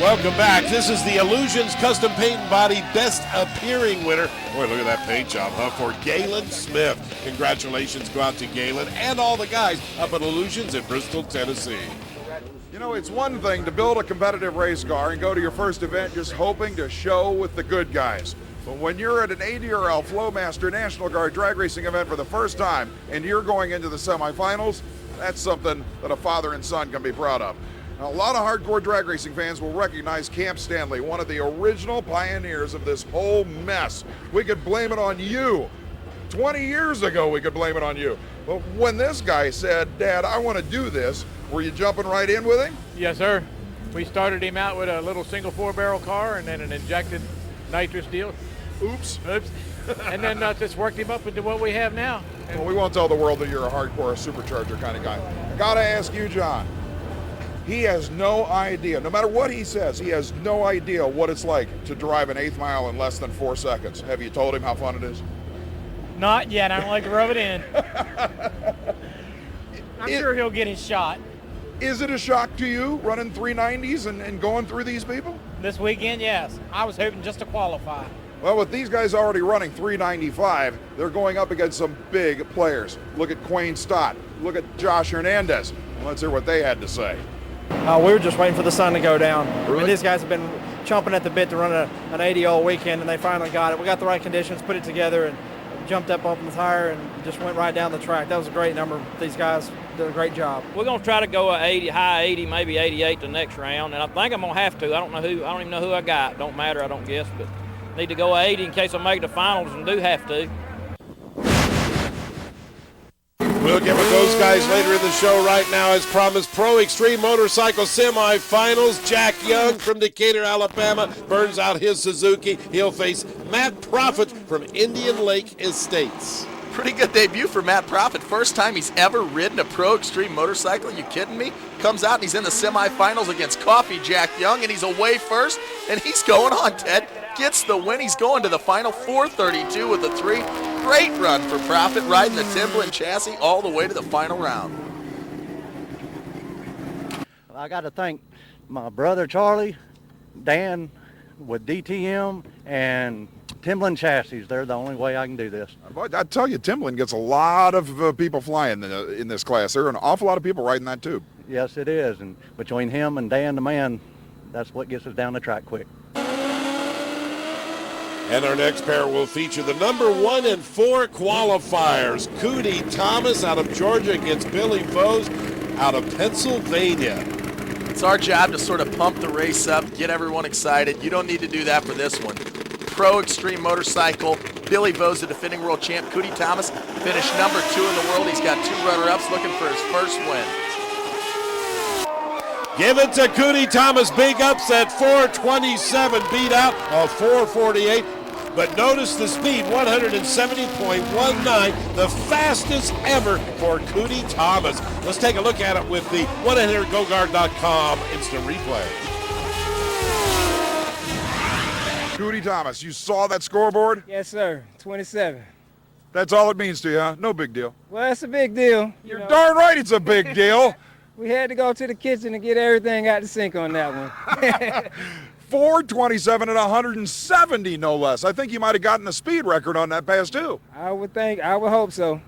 Welcome back. This is the Illusions Custom Paint and Body Best Appearing winner. Boy, look at that paint job, huh? For Galen Smith. Congratulations go out to Galen and all the guys up at Illusions in Bristol, Tennessee. You know, it's one thing to build a competitive race car and go to your first event just hoping to show with the good guys. But when you're at an ADRL Flowmaster National Guard drag racing event for the first time and you're going into the semifinals, that's something that a father and son can be proud of. Now, a lot of hardcore drag racing fans will recognize Camp Stanley, one of the original pioneers of this whole mess. We could blame it on you. 20 years ago, we could blame it on you. But when this guy said, Dad, I want to do this, were you jumping right in with him? Yes, sir. We started him out with a little single 4-barrel car and then an injected nitrous deal. Oops. And then just worked him up into what we have now. Well, we won't tell the world that you're a hardcore supercharger kind of guy. I got to ask you, John. He has no idea, no matter what he says, he has no idea what it's like to drive an 1/8 mile in less than 4 seconds. Have you told him how fun it is? Not yet. I don't like to rub it in. I'm sure he'll get his shot. Is it a shock to you running 390s and going through these people? This weekend, yes. I was hoping just to qualify. Well, with these guys already running 395, they're going up against some big players. Look at Quayne Stott. Look at Josh Hernandez. Let's hear what they had to say. We were just waiting for the sun to go down. Really? I mean, these guys have been chomping at the bit to run an 80 all weekend, and they finally got it. We got the right conditions, put it together, and jumped up off the tire and just went right down the track. That was a great number. These guys did a great job. We're going to try to go a 80, high 80, maybe 88 the next round, and I think I'm going to have to. I don't even know who I got. Don't matter, I don't guess, but need to go 80 in case I make the finals and do have to. We'll get with those guys later in the show. Right now, as promised, Pro Extreme Motorcycle semifinals. Jack Young from Decatur, Alabama, burns out his Suzuki. He'll face Matt Profit from Indian Lake Estates. Pretty good debut for Matt Profit. First time he's ever ridden a Pro Extreme motorcycle. You kidding me? Comes out and he's in the semifinals against Coffee Jack Young, and he's away first, and he's going on, Ted. Gets the win. He's going to the final 432 with a 3. Great run for Profit, riding the Timberland chassis all the way to the final round. I got to thank my brother Charlie, Dan with DTM, and Timlin Chassis. They're the only way I can do this. I tell you, Timlin gets a lot of people flying in this class. There are an awful lot of people riding that tube. Yes, it is. And between him and Dan the man, that's what gets us down the track quick. And our next pair will feature the number 1 and 4 qualifiers. Cootie Thomas out of Georgia against Billy Vose out of Pennsylvania. It's our job to sort of pump the race up, get everyone excited. You don't need to do that for this one. Pro Extreme Motorcycle, Billy Vose, the defending world champ. Cootie Thomas finished number 2 in the world. He's got 2 runner-ups looking for his first win. Give it to Cootie Thomas, big upset, 427 beat out of 448. But notice the speed, 170.19, the fastest ever for Cootie Thomas. Let's take a look at it with the 1-800-GoGuard.com instant replay. Cootie Thomas, you saw that scoreboard? Yes, sir. 27. That's all it means to you, huh? No big deal. Well, it's a big deal. You're darn right it's a big deal. We had to go to the kitchen and get everything out the sink on that one. 427 at 170, no less. I think you might have gotten the speed record on that pass, too. I would hope so.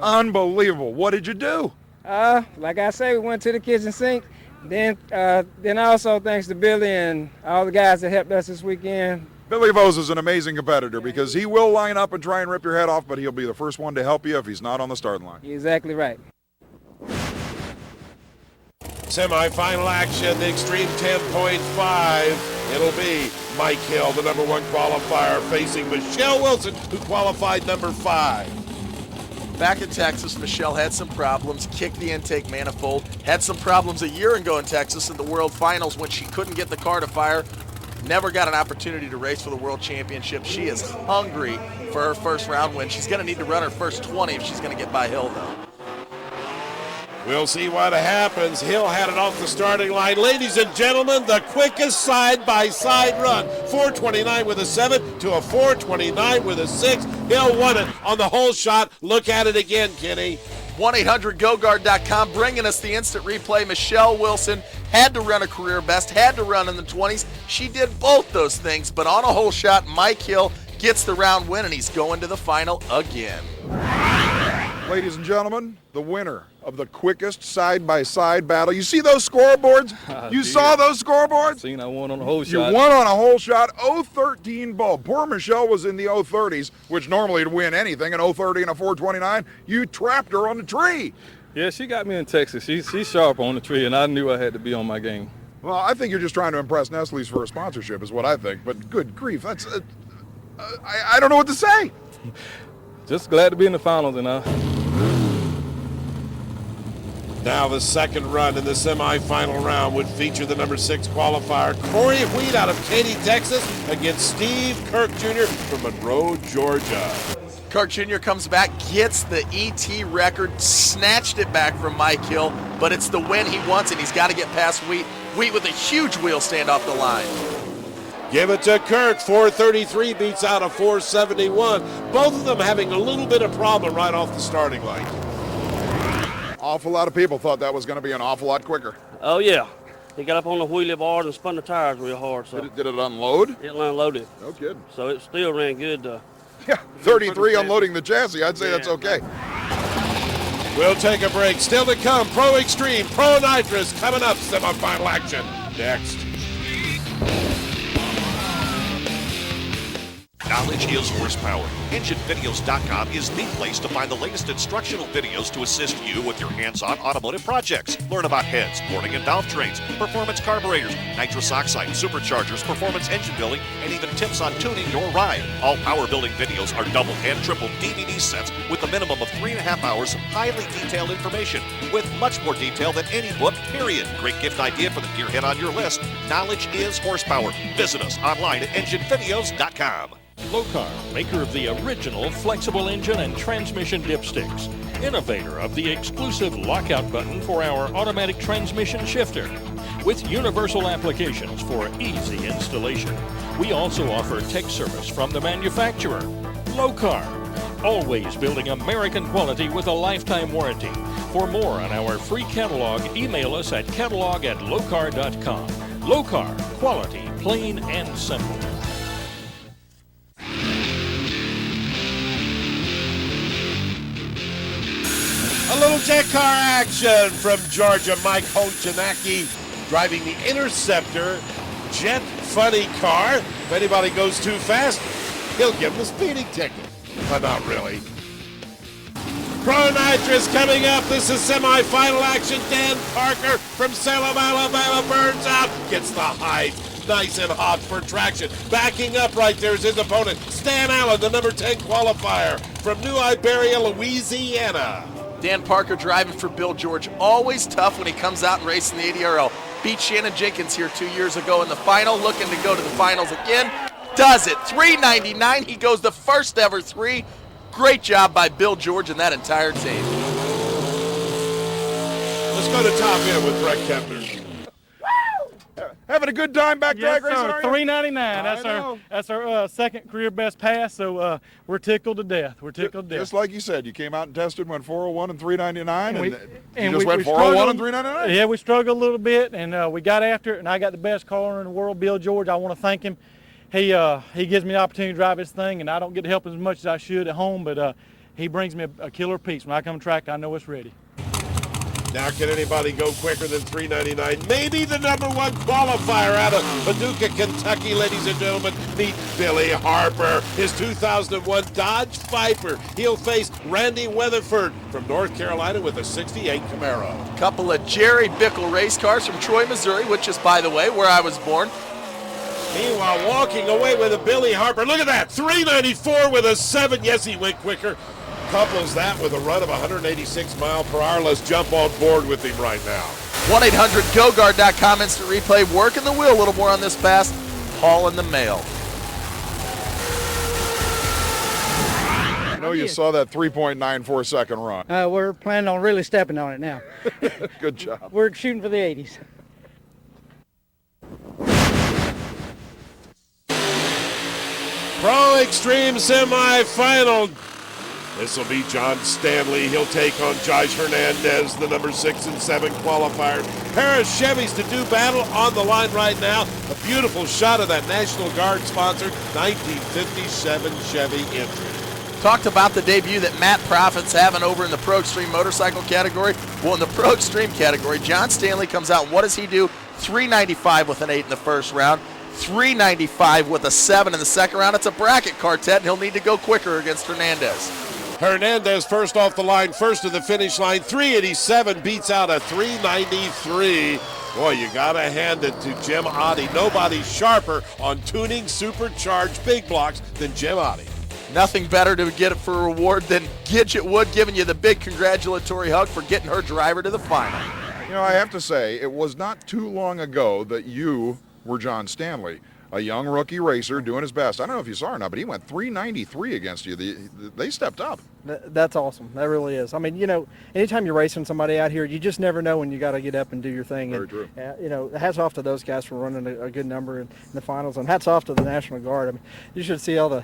Unbelievable. What did you do? Like I say, we went to the kitchen sink. Then also thanks to Billy and all the guys that helped us this weekend. Billy Vose is an amazing competitor because he will line up and try and rip your head off, but he'll be the first one to help you if he's not on the starting line. You're exactly right. Semi-final action, the Extreme 10.5. It'll be Mike Hill, the number 1 qualifier, facing Michelle Wilson, who qualified number 5. Back in Texas, Michelle had some problems, kicked the intake manifold, had some problems a year ago in Texas in the World Finals when she couldn't get the car to fire. Never got an opportunity to race for the World Championship. She is hungry for her first round win. She's going to need to run her first 20 if she's going to get by Hill, though. We'll see what happens. Hill had it off the starting line. Ladies and gentlemen, the quickest side-by-side run. 429 with a 7 to a 429 with a 6. Hill won it on the whole shot. Look at it again, Kenny. 1-800-GoGuard.com bringing us the instant replay. Michelle Wilson had to run a career best, had to run in the 20s. She did both those things, but on a whole shot, Mike Hill gets the round win, and he's going to the final again. Ladies and gentlemen, the winner of the quickest side-by-side battle. You see those scoreboards? You saw those scoreboards? Seen I won on a whole shot. You won on a whole shot. 013 bulb. Poor Michelle was in the 030s, which normally would win anything, an 030 and a 429. You trapped her on the tree. Yeah, she got me in Texas. She's sharp on the tree, and I knew I had to be on my game. Well, I think you're just trying to impress Nestle's for a sponsorship is what I think. But good grief, that's I don't know what to say. Just glad to be in the finals, and Now the second run in the semifinal round would feature the number 6 qualifier, Corey Wheat out of Katy, Texas, against Steve Kirk Jr. from Monroe, Georgia. Kirk Jr. comes back, gets the ET record, snatched it back from Mike Hill, but it's the win he wants, and he's got to get past Wheat. Wheat with a huge wheel stand off the line. Give it to Kirk. 433 beats out of 471. Both of them having a little bit of problem right off the starting line. Awful lot of people thought that was going to be an awful lot quicker. Oh, yeah. He got up on the wheelie bars and spun the tires real hard. So Did it unload? It unloaded. No kidding. So it still ran good. Yeah, 33 unloading the chassis. I'd say that's okay. We'll take a break. Still to come, Pro Extreme, Pro Nitrous coming up. Semifinal action next. Knowledge is horsepower. EngineVideos.com is the place to find the latest instructional videos to assist you with your hands-on automotive projects. Learn about heads, boarding and valve trains, performance carburetors, nitrous oxide, superchargers, performance engine building, and even tips on tuning your ride. All power building videos are double and triple DVD sets with a minimum of 3.5 hours of highly detailed information with much more detail than any book, period. Great gift idea for the gearhead on your list. Knowledge is horsepower. Visit us online at EngineVideos.com. Locar, maker of the original flexible engine and transmission dipsticks. Innovator of the exclusive lockout button for our automatic transmission shifter. With universal applications for easy installation. We also offer tech service from the manufacturer. Locar, always building American quality with a lifetime warranty. For more on our free catalog, email us at catalog@locar.com. Locar, quality, plain and simple. A little jet car action from Georgia. Mike Honchanaki driving the Interceptor jet funny car. If anybody goes too fast, he'll give them a speeding ticket. But not really. Pro Nitrous coming up. This is semifinal action. Dan Parker from Salem, Alabama burns out. Gets the height. Nice and hot for traction. Backing up right there is his opponent, Stan Allen, the number 10 qualifier from New Iberia, Louisiana. Dan Parker driving for Bill George. Always tough when he comes out and racing the ADRL. Beat Shannon Jenkins here 2 years ago in the final. Looking to go to the finals again. Does it. 399. He goes the first ever 3. Great job by Bill George and that entire team. Let's go to top end with Brett Kepner. Having a good time back drag racing, are you? $3.99. That's our second career best pass. So we're tickled to death. Just like you said, you came out and tested, went 401 and 399, and you we just went 401 and 399. Yeah, we struggled a little bit, and we got after it. And I got the best car in the world, Bill George. I want to thank him. He gives me the opportunity to drive this thing, and I don't get to help as much as I should at home. But he brings me a killer piece. When I come to track, I know it's ready. Now, can anybody go quicker than 399? Maybe the number 1 qualifier out of Paducah, Kentucky, ladies and gentlemen. Meet Billy Harper, his 2001 Dodge Viper. He'll face Randy Weatherford from North Carolina with a 68 Camaro. Couple of Jerry Bickle race cars from Troy, Missouri, which is, by the way, where I was born. Meanwhile, walking away with a Billy Harper. Look at that, 394 with a 7. Yes, he went quicker. Couples that with a run of 186 miles per hour. Let's jump on board with him right now. 1-800-GO-GUARD.com instant replay. Working the wheel a little more on this pass. Paul in the mail. I know you saw that 3.94 second run. We're planning on really stepping on it now. Good job. We're shooting for the 80s. Pro Extreme semifinal. This will be John Stanley. He'll take on Josh Hernandez, the number 6 and 7 qualifiers. Pair of Chevys to do battle on the line right now. A beautiful shot of that National Guard sponsored 1957 Chevy entry. Talked about the debut that Matt Profit's having over in the Pro Extreme motorcycle category. Well, in the Pro Extreme category, John Stanley comes out. What does he do? 395 with an 8 in the first round. 395 with a 7 in the second round. It's a bracket quartet, and he'll need to go quicker against Hernandez. Hernandez first off the line, first to the finish line. 387 beats out a 393. Boy, you gotta hand it to Jim Oddie. Nobody sharper on tuning supercharged big blocks than Jim Oddie. Nothing better to get it for a reward than Gidget Wood giving you the big congratulatory hug for getting her driver to the final. You know, I have to say, it was not too long ago that you were John Stanley, a young rookie racer doing his best. I don't know if you saw or not, but he went 393 against you. They stepped up. That's awesome. That really is. I mean, you know, anytime you're racing somebody out here, you just never know when you got to get up and do your thing. Very true. You know, hats off to those guys for running a good number in the finals, and hats off to the National Guard. I mean, you should see all the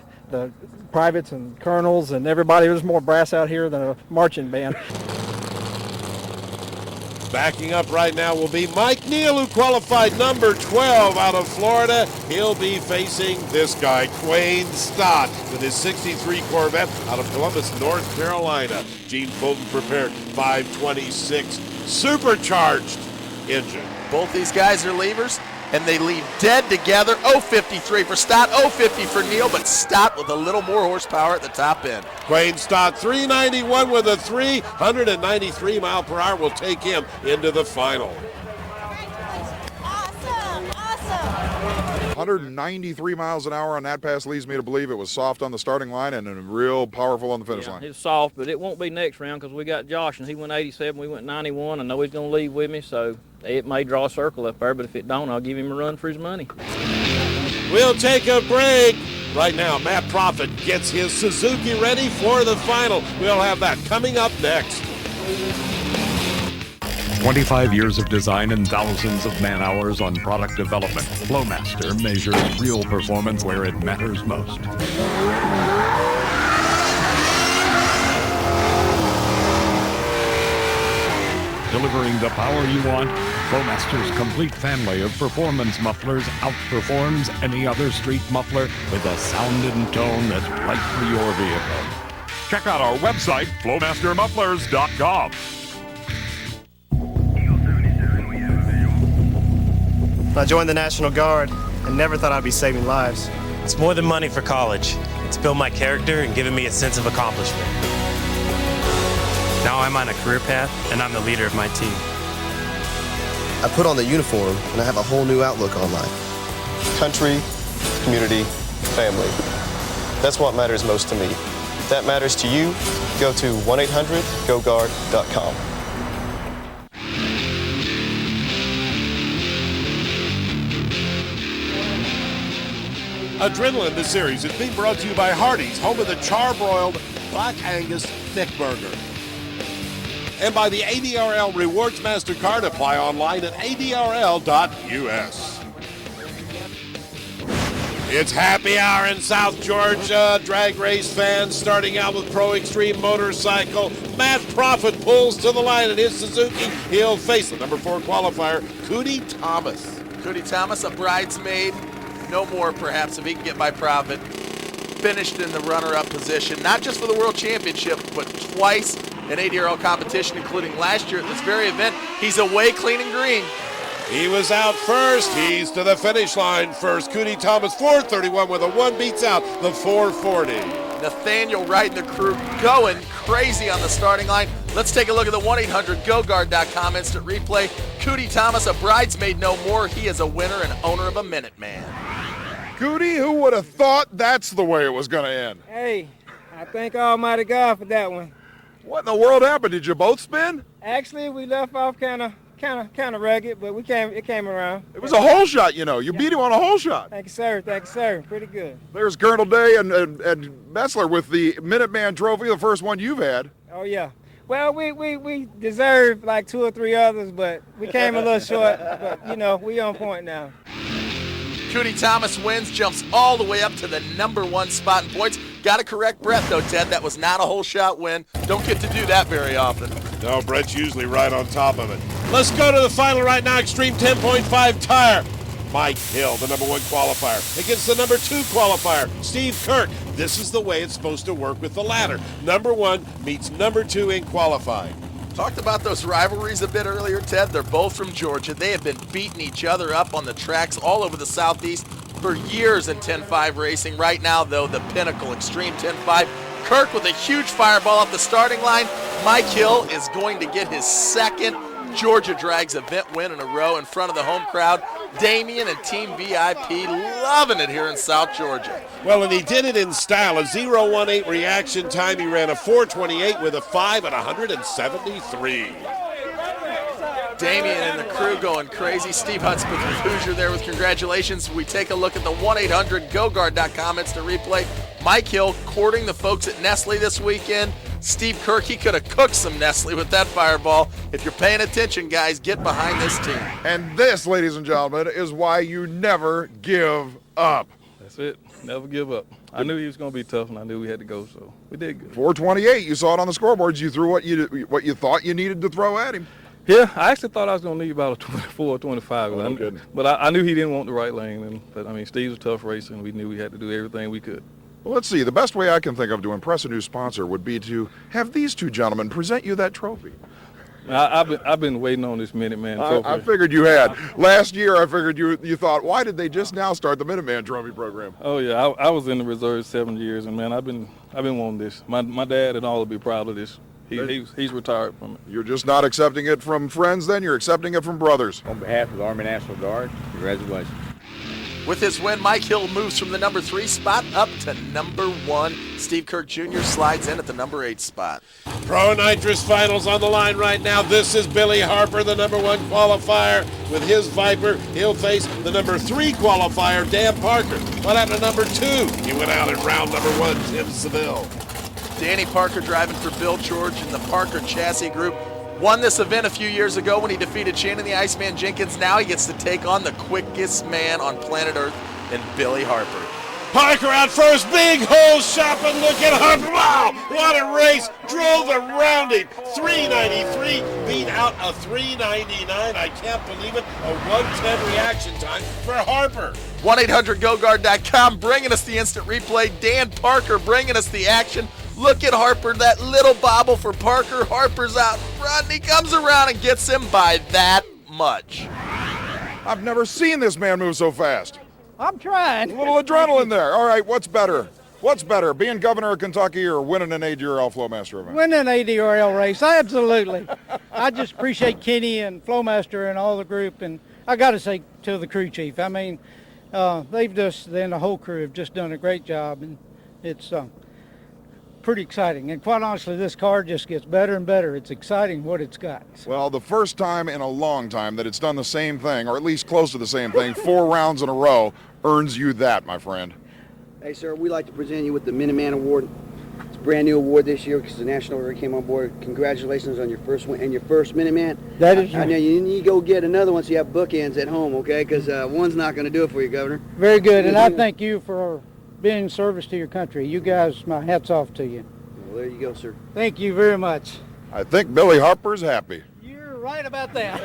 privates and colonels and everybody. There's more brass out here than a marching band. Backing up right now will be Mike Neal, who qualified number 12 out of Florida. He'll be facing this guy, Quayne Stott, with his 63 Corvette out of Columbus, North Carolina. Gene Fulton prepared 526 supercharged engine. Both these guys are leavers, and they leave dead together. 053 for Stott, 050 for Neal, but Stott with a little more horsepower at the top end. Quayne Stott, 391 with a 393 mile per hour will take him into the final. 193 miles an hour on that pass leads me to believe it was soft on the starting line and real powerful on the finish line. It's soft, but it won't be next round because we got Josh, and he went 87, we went 91. I know he's going to leave with me, so it may draw a circle up there, but if it don't, I'll give him a run for his money. We'll take a break. Right now, Matt Profit gets his Suzuki ready for the final. We'll have that coming up next. 25 years of design and thousands of man-hours on product development. Flowmaster measures real performance where it matters most. delivering the power you want, Flowmaster's complete family of performance mufflers outperforms any other street muffler with a sound and tone that's right for your vehicle. Check out our website, flowmastermufflers.com. I joined the National Guard and never thought I'd be saving lives. It's more than money for college. It's built my character and given me a sense of accomplishment. Now I'm on a career path and I'm the leader of my team. I put on the uniform and I have a whole new outlook on life. Country, community, family. That's what matters most to me. If that matters to you, go to 1-800-GO-GUARD.com. Adrenaline, the series, is being brought to you by Hardee's, home of the charbroiled Black Angus Thick Burger. And by the ADRL Rewards MasterCard. Apply online at adrl.us. It's happy hour in South Georgia. Drag race fans starting out with Pro Extreme Motorcycle. Matt Profit pulls to the line in his Suzuki. He'll face the number 4 qualifier, Cootie Thomas. Cootie Thomas, a bridesmaid. No more, perhaps, if he can get by Profit. Finished in the runner-up position, not just for the World Championship, but twice in ADRL competition, including last year at this very event. He's away clean and green. He was out first. He's to the finish line first. Cootie Thomas, 4:31 with a 1 beats out the 4:40. Nathaniel Wright and the crew going crazy on the starting line. Let's take a look at the 1-800-GO-GUARD.com instant replay. Cootie Thomas, a bridesmaid no more. He is a winner and owner of a Minuteman. Cootie, who would have thought that's the way it was going to end? Hey, I thank Almighty God for that one. What in the world happened? Did you both spin? Actually, we left off kind of rugged, but it came around. It was a hole shot, you know. You beat him on a hole shot. Thank you, sir. Thank you, sir. Pretty good. There's Colonel Day and Messler with the Minuteman Trophy, the first one you've had. Oh, yeah. Well, we deserved like 2 or 3 others, but we came a little short. But, you know, we on point now. Cootie Thomas wins, jumps all the way up to the number 1 spot in points. Got to correct Brett, though, Ted. That was not a whole shot win. Don't get to do that very often. No, Brett's usually right on top of it. Let's go to the final right now. Extreme 10.5 tire. Mike Hill, the number 1 qualifier, against the number 2 qualifier, Steve Kirk. This is the way it's supposed to work with the ladder. Number 1 meets number 2 in qualifying. Talked about those rivalries a bit earlier, Ted. They're both from Georgia. They have been beating each other up on the tracks all over the Southeast for years in 10.5 racing. Right now, though, the pinnacle, Extreme 10.5. Kirk with a huge fireball off the starting line. Mike Hill is going to get his 2nd Georgia Drags event win in a row in front of the home crowd. Damian and Team VIP loving it here in South Georgia. Well, and he did it in style. A 0.18 reaction time. He ran a 4:28 with a 5 and 173. Damian and the crew going crazy. Steve Hudspeth with Hoosier there with congratulations. We take a look at the 1-800-GO-GUARD.com instant replay. Mike Hill courting the folks at Nestle this weekend. Steve Kirk, he could have cooked some Nestle with that fireball. If you're paying attention, guys, get behind this team. And this, ladies and gentlemen, is why you never give up. That's it. Never give up. I knew he was going to be tough, and I knew we had to go, so we did good. 428. You saw it on the scoreboards. You threw what you thought you needed to throw at him. Yeah, I actually thought I was going to need about a 24 or 25. But I knew he didn't want the right lane. But, I mean, Steve's a tough racer, and we knew we had to do everything we could. Well, let's see. The best way I can think of to impress a new sponsor would be to have these two gentlemen present you that trophy. I've been waiting on this Minuteman trophy. I figured you had. Last year, I figured you thought, why did they just now start the Minuteman Trophy program? Oh yeah, I was in the reserves 7 years, and man, I've been wanting this. My dad and all will be proud of this. He's retired from it. You're just not accepting it from friends, then? You're accepting it from brothers. On behalf of the Army National Guard, congratulations. With his win, Mike Hill moves from the number 3 spot up to number 1. Steve Kirk Jr. slides in at the number 8 spot. Pro Nitrous Finals on the line right now. This is Billy Harper, the number 1 qualifier. With his Viper, he'll face the number 3 qualifier, Dan Parker. What happened to number 2? He went out in round number 1, Tim Seville. Danny Parker driving for Bill George in the Parker Chassis Group. Won this event a few years ago when he defeated Shannon the Iceman Jenkins. Now he gets to take on the quickest man on planet Earth in Billy Harper. Parker out first, big hole shot, but look at Harper. Wow, what a race. Drove around him. 393, beat out a 399. I can't believe it. A 110 reaction time for Harper. 1-800-GoGuard.com bringing us the instant replay. Dan Parker bringing us the action. Look at Harper, that little bobble for Parker. Harper's out in front, and he comes around and gets him by that much. I've never seen this man move so fast. I'm trying. A little adrenaline there. All right, what's better? What's better, being governor of Kentucky or winning an ADRL Flowmaster event? Winning an ADRL race, absolutely. I just appreciate Kenny and Flowmaster and all the group, and I got to say to the crew chief, I mean, they've just, and the whole crew have just done a great job, and it's pretty exciting. And quite honestly, this car just gets better and better. It's exciting what it's got. Well, the first time in a long time that it's done the same thing, or at least close to the same thing, 4 rounds in a row, earns you that, my friend. Hey, sir, we'd like to present you with the Minuteman Award. It's a brand new award this year because the National already came on board. Congratulations on your first win and your first Minuteman. That is now you need to go get another one so you have bookends at home, okay? Because one's not going to do it for you, Governor. Very good, and I thank you for being of service to your country. You guys, my hat's off to you. Well, there you go, sir. Thank you very much. I think Billy Harper's happy. You're right about that.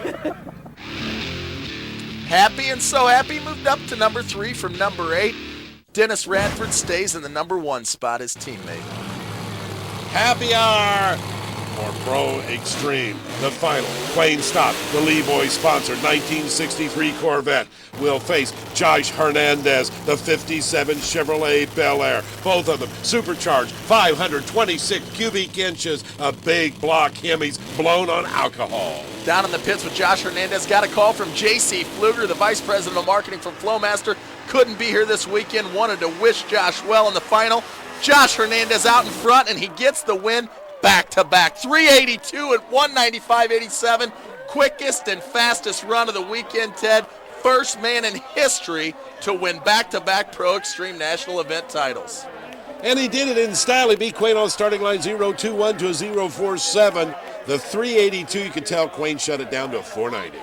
Happy and so happy, moved up to number 3 from number 8. Dennis Radford stays in the number 1 spot, his teammate. Happy hour for Pro Extreme. The final, Quayne Stott, the Levoy sponsored 1963 Corvette, will face Josh Hernandez, the 57 Chevrolet Bel Air. Both of them supercharged, 526 cubic inches of big block Hemis blown on alcohol. Down in the pits with Josh Hernandez, got a call from J.C. Pfluger, the vice president of marketing from Flowmaster. Couldn't be here this weekend, wanted to wish Josh well in the final. Josh Hernandez out in front, and he gets the win back-to-back. 382 at 195.87. Quickest and fastest run of the weekend, Ted. First man in history to win back-to-back Pro Extreme National Event titles. And he did it in style. He beat Quayne on starting line 0.21 to a 0.47. The 382, you can tell Quayne shut it down to a 490.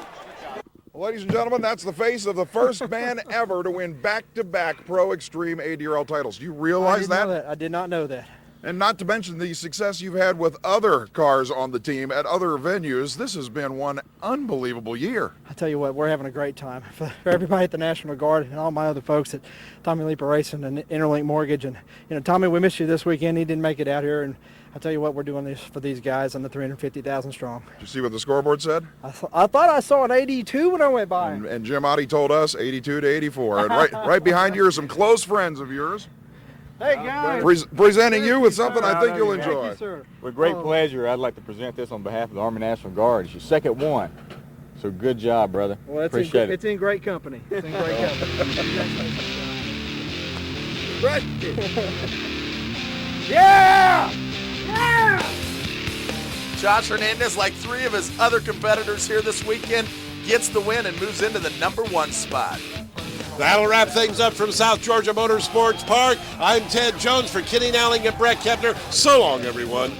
Well, ladies and gentlemen, that's the face of the first man ever to win back-to-back Pro Extreme ADRL titles. Do you realize that? I did not know that. And not to mention the success you've had with other cars on the team at other venues. This has been one unbelievable year. I tell you what, we're having a great time. For everybody at the National Guard and all my other folks at Tommy Leaper Racing and Interlink Mortgage. And, you know, Tommy, we missed you this weekend. He didn't make it out here. And I tell you what, we're doing this for these guys on the 350,000 strong. Did you see what the scoreboard said? I thought I saw an 82 when I went by. And Jim Otte told us 82 to 84. And right behind you are some close friends of yours. Hey, guys. Presenting you with something I think you'll enjoy. Thank you, sir. With great pleasure, I'd like to present this on behalf of the Army National Guard. It's your second one. So good job, brother. Well, appreciate it. It's in great company. It's in great company. Yeah! Yeah! Josh Hernandez, like 3 of his other competitors here this weekend, gets the win and moves into the number 1 spot. That'll wrap things up from South Georgia Motorsports Park. I'm Ted Jones for Kenny Nowling and Brett Kepner. So long, everyone.